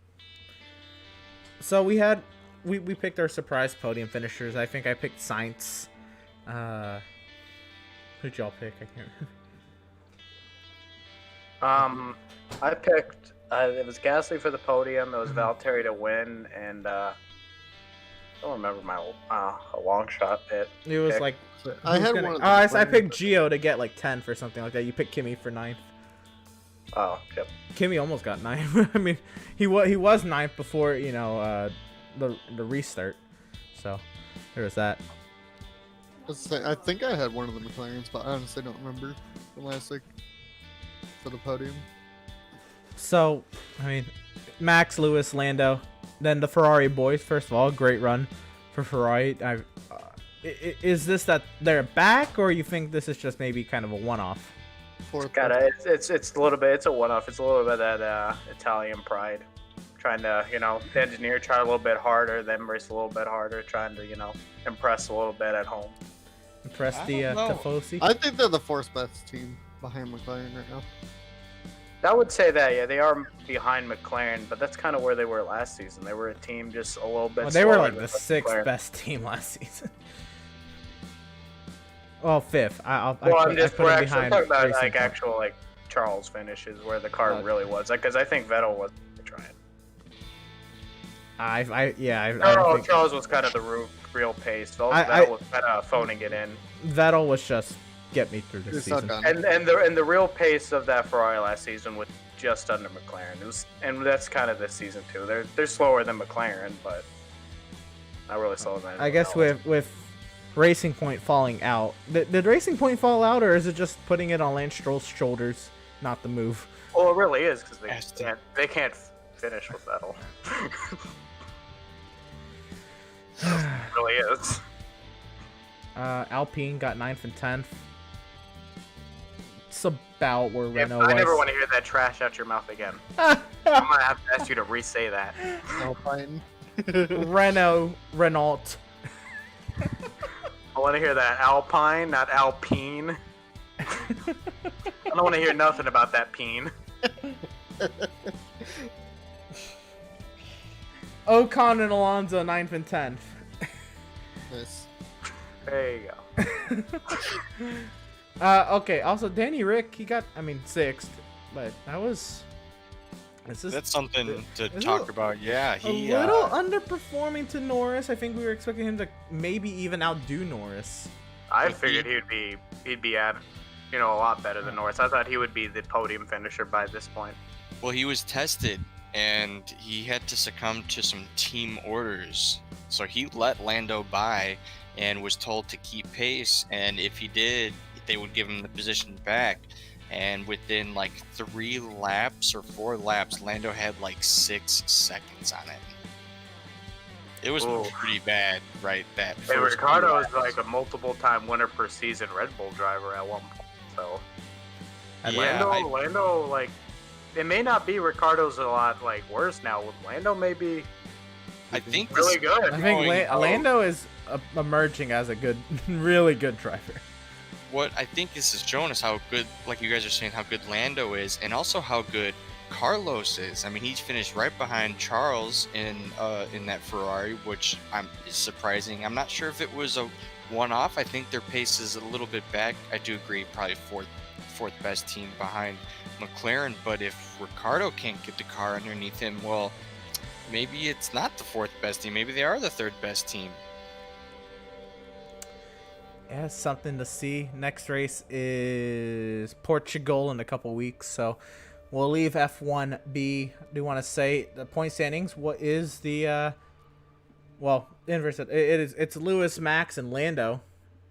S1: So we picked our surprise podium finishers. I think I picked Sainz. Who'd y'all pick? I can't remember.
S3: I picked. It was Gasly for the podium. It was Valtteri to win, and I don't remember my a long shot pit.
S1: It was
S3: pick.
S1: like
S4: I had
S1: gonna-
S4: one. Of
S1: Oh, I
S4: them
S1: picked Gio to get like 10th or something like that. You picked Kimi for 9th.
S3: Oh, yep.
S1: Kimi almost got 9th. I mean, he was 9th before the restart. So there was that.
S4: I think I had one of the McLarens, but I honestly don't remember the last week for the podium.
S1: So I mean, Max, Lewis, Lando, then the Ferrari boys. First of all, great run for Ferrari. Is this that they're back, or you think this is just maybe kind of a one-off?
S4: Fourth.
S3: It's a little bit. It's a one-off. It's a little bit of that Italian pride, trying to the engineer try a little bit harder, then race a little bit harder, trying to impress a little bit at home.
S1: Impress
S2: I
S1: the
S2: don't know.
S1: Tifosi.
S4: I think they're the fourth best team behind McLaren right now.
S3: I would say that, yeah, they are behind McLaren, but that's kind of where they were last season. They were a team just a little bit.
S1: Well, they were
S3: slower
S1: like
S3: than
S1: the sixth
S3: McLaren.
S1: best team last season. Well, fifth.
S3: Well,
S1: I
S3: I'm just
S1: put
S3: we're
S1: them
S3: actually
S1: behind
S3: talking about
S1: Racing
S3: like
S1: Point.
S3: actual like Charles finishes where the car
S1: Okay.
S3: really was, like because I think Vettel was trying.
S1: I
S3: Oh,
S1: think
S3: Charles was kind of the real pace. Vettel
S1: I-
S3: was kind of phoning it in.
S1: Vettel was just get me through this
S4: It's not
S1: season.
S4: done.
S3: And the real pace of that Ferrari last season was just under McLaren. It was, and that's kind of this season too. They're slower than McLaren, but not really slower than.
S1: I guess with Racing Point falling out, did Racing Point fall out, or is it just putting it on Lance Stroll's shoulders, not the move?
S3: Well, it really is because
S2: Aston.
S3: they can't finish with Vettel. It really is.
S1: Alpine got 9th and 10th. It's about where Renault
S3: I never
S1: was.
S3: want to hear that trash out your mouth again. I'm gonna have to ask you to re-say that.
S4: Alpine.
S1: Renault.
S3: I want to hear that Alpine, not Alpine. I don't want to hear nothing about that peen.
S1: Ocon and Alonso 9th and 10th.
S4: Nice.
S3: There you go.
S1: Okay, also Danny Rick, he got, 6th, but that was...
S2: That's something to
S1: is
S2: talk
S1: it
S2: about. Yeah,
S1: a
S2: he
S1: little underperforming to Norris. I think we were expecting him to maybe even outdo Norris.
S3: I
S2: But
S3: figured he'd be at, a lot better than Norris. I thought he would be the podium finisher by this point.
S2: well, he was tested and he had to succumb to some team orders. So he let Lando by and was told to keep pace, and if he did, they would give him the position back. And within like 3 laps or 4 laps, Lando had like 6 seconds on it. It was
S3: Ooh.
S2: pretty bad, right? That
S3: Hey,
S2: first
S3: Ricardo
S2: few
S3: is
S2: laps.
S3: like a multiple-time winner per season Red Bull driver at one point. So
S1: And
S2: Yeah,
S3: Lando, like, it may not be Ricardo's a lot like worse now. With Lando, maybe
S2: I think
S3: really
S2: this-
S3: good.
S1: I think
S2: Going-
S1: Lando is emerging as a good, really good driver.
S2: What I think this is showing us how good, like you guys are saying, how good Lando is, and also how good Carlos is. I mean, he's finished right behind Charles in that Ferrari, which is surprising. I'm not sure if it was a one-off. I think their pace is a little bit back. I do agree, probably fourth best team behind McLaren. But if Ricardo can't get the car underneath him, well, maybe it's not the 4th best team. Maybe they are the 3rd best team.
S1: Yeah, something to see. Next race is Portugal in a couple weeks, so we'll leave F1B. Do you want to say the point standings? What is the inverse? It's Lewis, Max, and Lando,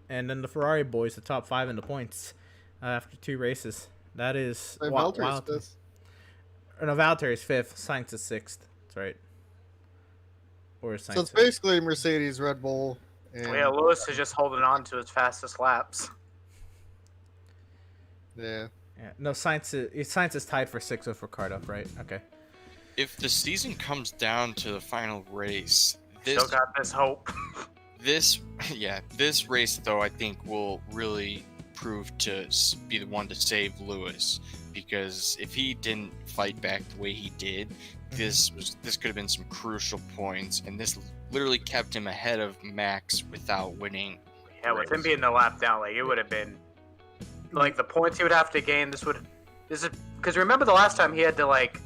S1: and then the Ferrari boys, the top 5 in the points after 2 races. That is
S4: Hey,
S1: wild.
S4: Valtteri's fifth.
S1: No, Valtteri's 5th. Sainz is 6th. That's right. Or is
S4: So
S1: Sainz
S4: it's basically Mercedes, Red Bull, and
S3: Yeah, Lewis is just holding on to his fastest laps.
S4: yeah.
S1: Yeah, no, Sainz is tied for 6th with Ricardo, right? Okay.
S2: If the season comes down to the final race,
S3: Still got this hope.
S2: this race though, I think will really prove to be the one to save Lewis, because if he didn't fight back the way he did, this could have been some crucial points, and this literally kept him ahead of Max without winning.
S3: Yeah, with him being the lap down, like it would have been like the points he would have to gain. This is because remember the last time he had to like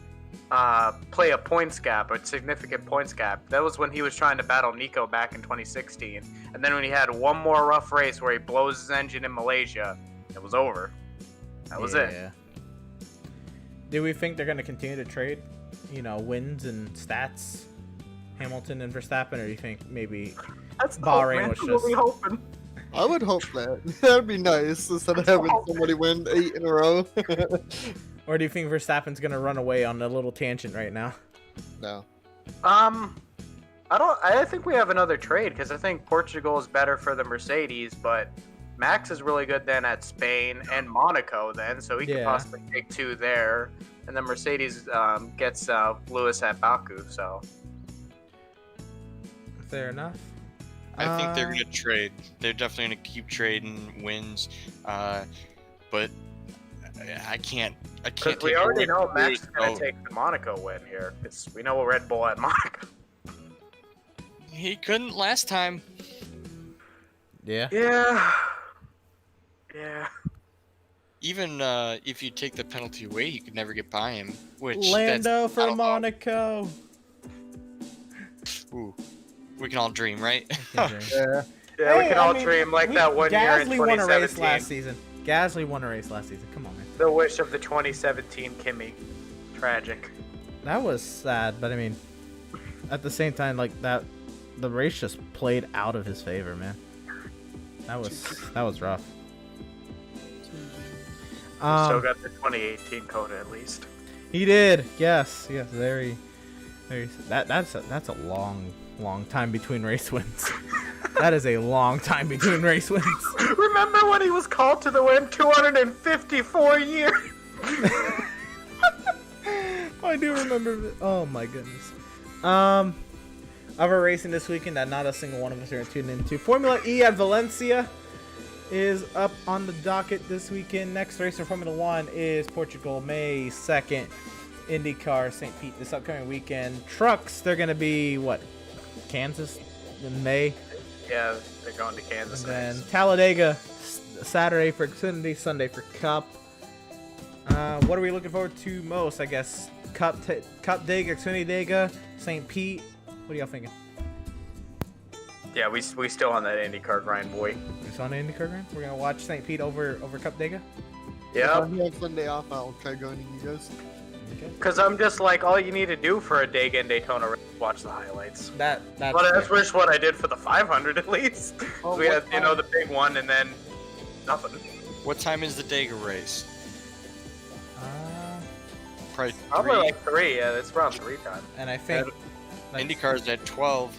S3: play a points gap, a significant points gap. That was when he was trying to battle Nico back in 2016, and then when he had one more rough race where he blows his engine in Malaysia, it was over. That was it.
S1: Do we think they're going to continue to trade, wins and stats, Hamilton and Verstappen, or do you think maybe
S3: That's the
S1: Bahrain
S3: hope,
S1: was
S3: man. We'll be
S1: just-
S3: hoping.
S4: I would hope that. That'd be nice instead of having somebody win 8 in a row.
S1: or do you think Verstappen's going to run away on a little tangent right now?
S4: No.
S3: I think we have another trade because I think Portugal is better for the Mercedes, but Max is really good then at Spain and Monaco then, so he could
S1: Yeah.
S3: possibly take 2 there, and then Mercedes gets Lewis at Baku. So
S1: Fair enough.
S2: I think they're gonna trade. They're definitely gonna keep trading wins, but I can't I
S3: Because
S2: can't
S3: we
S2: take
S3: already
S2: away
S3: know
S2: from
S3: Max is
S2: Lewis,
S3: going
S2: so
S3: to take the Monaco win here. Because we know Red Bull at Monaco.
S2: He couldn't last time.
S1: Yeah.
S3: Yeah. Yeah.
S2: Even if you take the penalty away, you could never get by him. Which
S1: Lando
S2: that's
S1: for
S2: not allowed.
S1: Monaco.
S2: Ooh, we can all dream, right?
S4: Yeah.
S3: Yeah, we
S1: Hey,
S3: can
S1: I
S3: all
S1: mean,
S3: dream like that one year in
S1: Gasly won a race
S3: 2017.
S1: last season. Gasly won a race last season. Come on, man.
S3: The wish of the 2017 Kimi. Tragic.
S1: That was sad, but I mean, at the same time, like that, the race just played out of his favor, man. That was rough.
S3: Still got the 2018 Coda at least.
S1: He did. Yes, very. That's a long time between race wins. That is a long time between race wins.
S3: Remember when he was called to the win? 254 years.
S1: I do remember. Oh my goodness. Other racing this weekend that not a single one of us are tuned into. Formula E at Valencia is up on the docket this weekend. Next race for Formula One is Portugal, May 2nd. IndyCar, St. Pete this upcoming weekend. Trucks, they're going to be, what, Kansas in May?
S3: Yeah, they're going to Kansas
S1: And then
S3: next.
S1: Talladega, Saturday for Xfinity, Sunday for Cup. What are we looking forward to most, I guess? Cup Dega, Xfinity Dega, St. Pete. What are y'all thinking?
S3: Yeah, we still on that IndyCar grind, boy.
S1: It's on the IndyCar Grand? We're going to watch St. Pete over Cup Dega?
S4: If
S3: Yeah,
S4: I have Sunday off, I'll try joining you guys.
S1: Okay.
S3: because I'm just like, all you need to do for a Dega and Daytona race is watch the highlights.
S1: That's
S3: But that's just what I did for the 500 at least.
S4: Oh,
S3: We had,
S4: what
S3: you know,
S4: time?
S3: the big one and then nothing.
S2: What time is the Dega race? Probably
S3: Probably
S2: 3.
S3: like 3, yeah, it's around 3 time.
S1: and I think...
S2: IndyCar's at 12.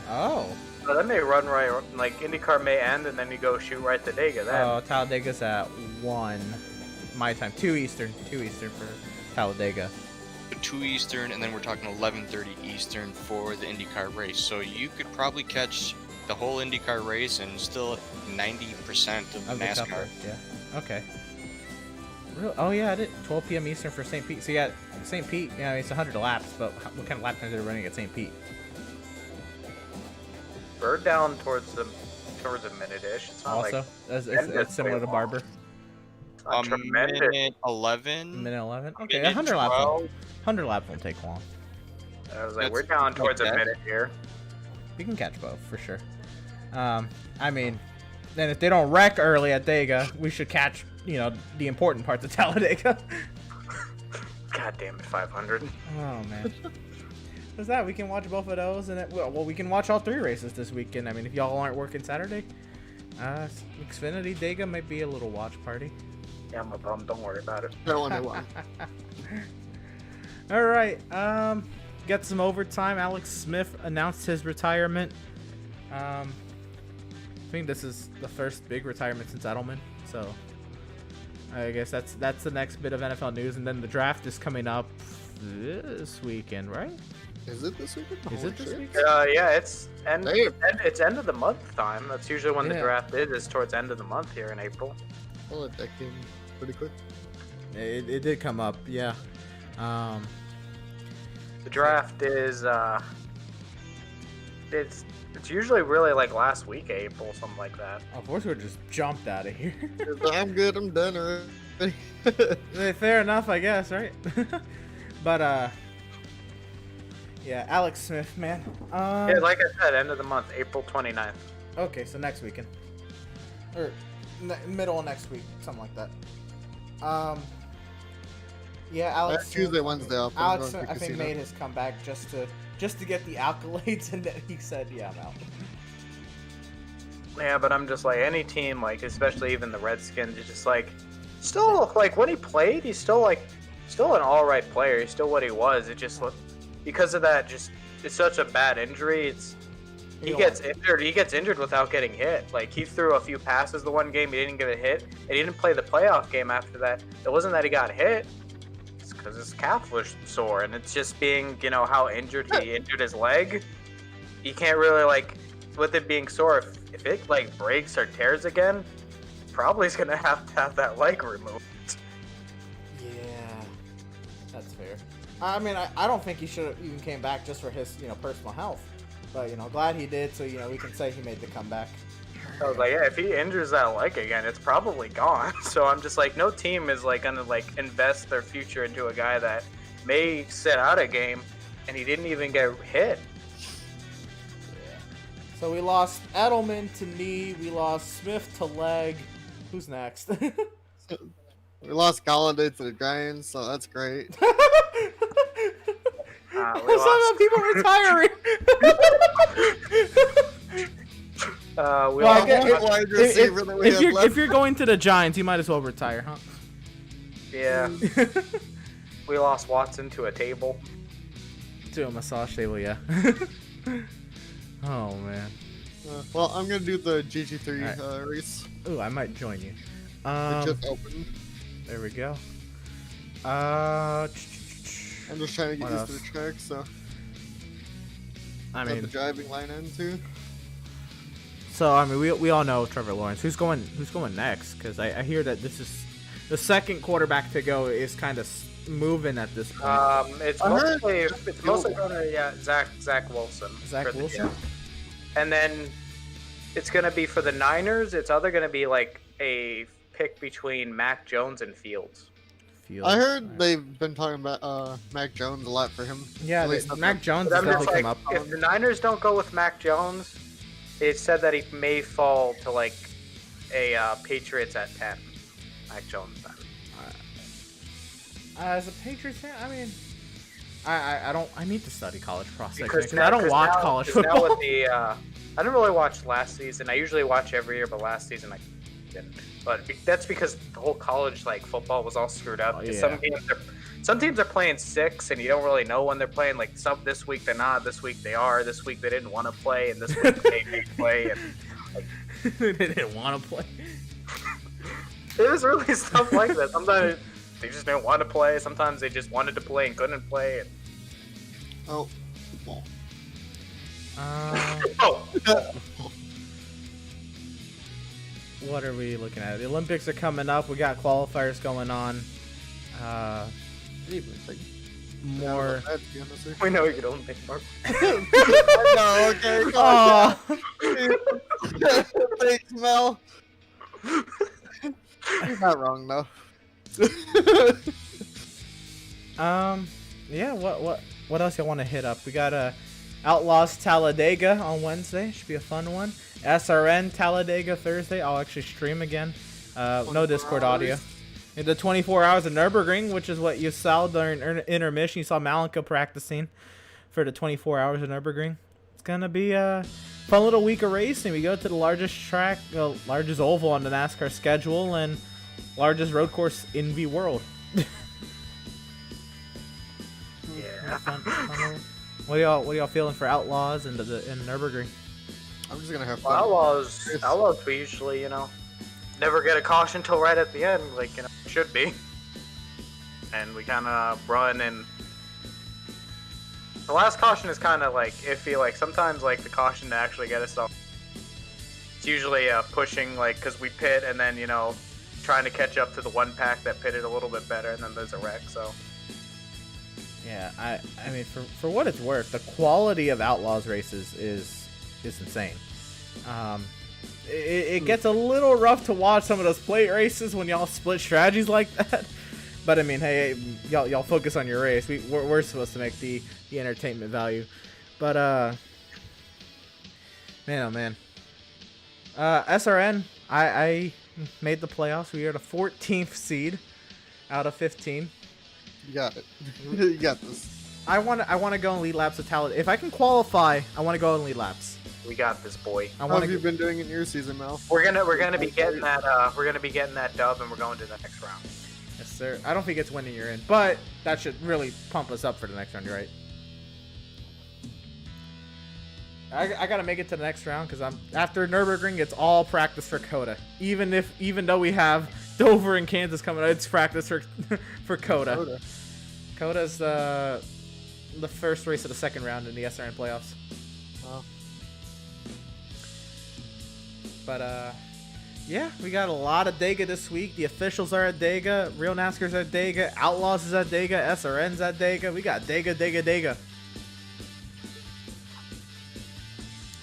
S1: Oh.
S3: So then they run right, like IndyCar may end and then you go shoot right to Dega then.
S1: Oh, Talladega's at 1 my time. 2 Eastern for Talladega.
S2: 2 Eastern, and then we're talking 11:30 Eastern for the IndyCar race. So you could probably catch the whole IndyCar race and still 90% of
S1: Of the Cup
S2: NASCAR.
S1: race, yeah. Okay. Real? Oh yeah, I did 12 p.m. Eastern for St. Pete. So you got St. Pete. Yeah, it's 100 laps, but what kind of lap times are they running at St. Pete?
S3: We're down towards the minute-ish. It's not
S1: Also,
S3: like
S1: it's similar to Barber.
S3: it's not tremendous.
S2: Minute 11.
S1: Minute 11. Okay,
S2: Minute
S1: 100 laps.
S2: 12.
S1: 100 laps won't take long.
S3: I was like,
S2: That's
S3: we're down
S2: like
S3: towards a
S2: that.
S3: minute here.
S1: We can catch both for sure. I mean, then if they don't wreck early at Dega, we should catch, the important parts of Talladega.
S3: God damn it, 500.
S1: Oh man. What's that? We can watch both of those, and we can watch all 3 races this weekend. I mean, if y'all aren't working Saturday, Xfinity Dega might be a little watch party.
S3: Yeah, I'm a bum. Don't worry about it.
S4: I only one.
S1: All right. Got some overtime. Alex Smith announced his retirement. I think this is the first big retirement since Edelman. So I guess that's the next bit of NFL news, and then the draft is coming up this weekend, right?
S4: Is it this weekend?
S1: Is it this
S4: shit.
S1: week?
S3: Yeah, it's end of the month time. That's usually when the
S1: Yeah.
S3: draft is towards end of the month here in April.
S4: Oh, that came pretty quick.
S1: It did come up, yeah.
S3: The draft is it's usually really like last week of April, something like that.
S1: Of course, we just jumped out of here.
S4: I'm good. I'm done already.
S1: Fair enough, I guess, right? But yeah, Alex Smith, man.
S3: Yeah, like I said, end of the month, April 29th.
S1: Okay, so next weekend, or middle of next week, something like that. Yeah, Alex.
S4: Tuesday, Wednesday off. I'm
S1: Alex,
S4: going to
S1: I think,
S4: casino.
S1: made his comeback just to get the accolades, and then he said, "Yeah, I'm out."
S3: Yeah, but I'm just like any team, like especially even the Redskins, it's just like still like when he played, he's still an all right player. He's still what he was. It just because of that, just it's such a bad injury. He gets injured without getting hit. Like he threw a few passes the one game, he didn't get a hit, and he didn't play the playoff game after that. It wasn't that he got hit. It's because his calf was sore, and it's just being how injured he injured his leg. You can't really with it being sore. If it breaks or tears again, probably is gonna have to have that leg removed.
S1: That's fair. I mean, I don't think he should have even came back just for his, personal health. But, glad he did, so, we can say he made the comeback.
S3: I was like, yeah, if he injures that leg again, it's probably gone. So I'm just like, no team is like gonna like invest their future into a guy that may sit out a game, and he didn't even get hit.
S1: Yeah. So we lost Edelman to knee. We lost Smith to leg. Who's next?
S4: We lost Galladay to the Giants, so that's great.
S3: We lost
S1: people retiring. If you're going to the Giants, you might as well retire, huh?
S3: Yeah. We lost Watson to a table.
S1: To a massage table, yeah. Oh man.
S4: Well, I'm gonna do the GG3 race.
S1: Ooh, I might join you.
S4: It just opened.
S1: There we go.
S4: I'm just trying to get used to the track, so.
S1: I
S4: Got
S1: mean,
S4: the driving line in too.
S1: So I mean, we all know Trevor Lawrence. Who's going next? Because I hear that this is the second quarterback to go is kind of moving at this point.
S3: It's mostly going to Zach Wilson.
S1: Zach Wilson.
S3: And then it's going to be for the Niners. It's either going to be like a pick between Mac Jones and Fields.
S4: I heard they've been talking about Mac Jones a lot for him.
S1: Yeah, Mac Jones is definitely come up.
S3: If the Niners don't go with Mac Jones, it said that he may fall to like a Patriots at 10. Mac Jones then.
S1: As a Patriots fan, I mean, I don't. I need to study college prospects
S3: Because
S1: I don't watch college football.
S3: Now with the, I didn't really watch last season. I usually watch every year, but last season I didn't. But that's because the whole college like football was all screwed up.
S1: Oh, yeah.
S3: Some teams are playing 6, and you don't really know when they're playing. Like this week they're not. This week they are. This week they didn't want to play, and this week they may play. And like,
S1: they didn't want to play.
S3: It was really stuff like that. Sometimes they just didn't want to play. Sometimes they just wanted to play and couldn't play. And...
S4: Oh, football.
S1: What are we looking at? The Olympics are coming up. We got qualifiers going on. More.
S3: We know you can only make more.
S4: I know, okay. Thanks, Mel. You're not wrong though.
S1: Yeah. What else you want to hit up? We got Outlaws Talladega on Wednesday. Should be a fun one. SRN Talladega Thursday. I'll actually stream again. No Discord audio. In the 24 hours of Nürburgring, which is what you saw during intermission. You saw Malenka practicing for the 24 hours of Nürburgring. It's gonna be a fun little week of racing. We go to the largest track, largest oval on the NASCAR schedule, and largest road course in the world.
S3: Yeah.
S1: Fun. What are y'all feeling for Outlaws and in Nürburgring?
S4: I'm just gonna have fun.
S3: Outlaws we usually, never get a caution till right at the end, like, should be. And we kind of run, and the last caution is kind of like iffy. Like sometimes, like the caution to actually get us off, it's usually pushing, like, because we pit and then trying to catch up to the one pack that pitted a little bit better, and then there's a wreck. So.
S1: Yeah, I mean, for what it's worth, the quality of Outlaws races is insane. It gets a little rough to watch some of those plate races when y'all split strategies like that. But I mean, hey, y'all focus on your race. We're supposed to make the entertainment value. But man, oh man. SRN, I made the playoffs. We are the 14th seed out of 15.
S4: You got it. You got this.
S1: I want to go in lead laps of Talladega. If I can qualify, I want to go in lead laps.
S3: We got this, boy.
S4: How have you been doing in your season, Mel?
S3: We're gonna be getting that. We're gonna be getting that dub, and we're going to the next round.
S1: Yes, sir. I don't think it's winning you're in, but that should really pump us up for the next round, right? I gotta make it to the next round because after Nürburgring, it's all practice for Coda. Even though we have Dover and Kansas coming out, it's practice for Coda. Coda's the first race of the second round in the SRN playoffs.
S4: Wow.
S1: But yeah, we got a lot of Dega this week. The officials are at Dega. Real NASCAR's at Dega. Outlaws is at Dega. SRN's at Dega. We got Dega, Dega, Dega.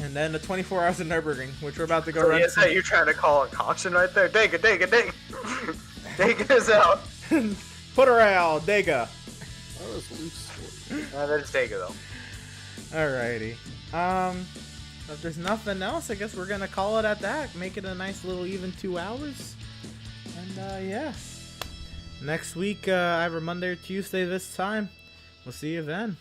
S1: And then the 24 hours of Nürburgring, which we're about to go run.
S3: Is that you trying to call a caution right there? Dega, Dega, Dega. Dega is out.
S1: Put her out, Dega.
S4: That was loose.
S3: That is Dega, though.
S1: Alrighty. If there's nothing else, I guess we're gonna call it at that. Make it a nice little even 2 hours. And yeah. Next week, either Monday or Tuesday this time. We'll see you then.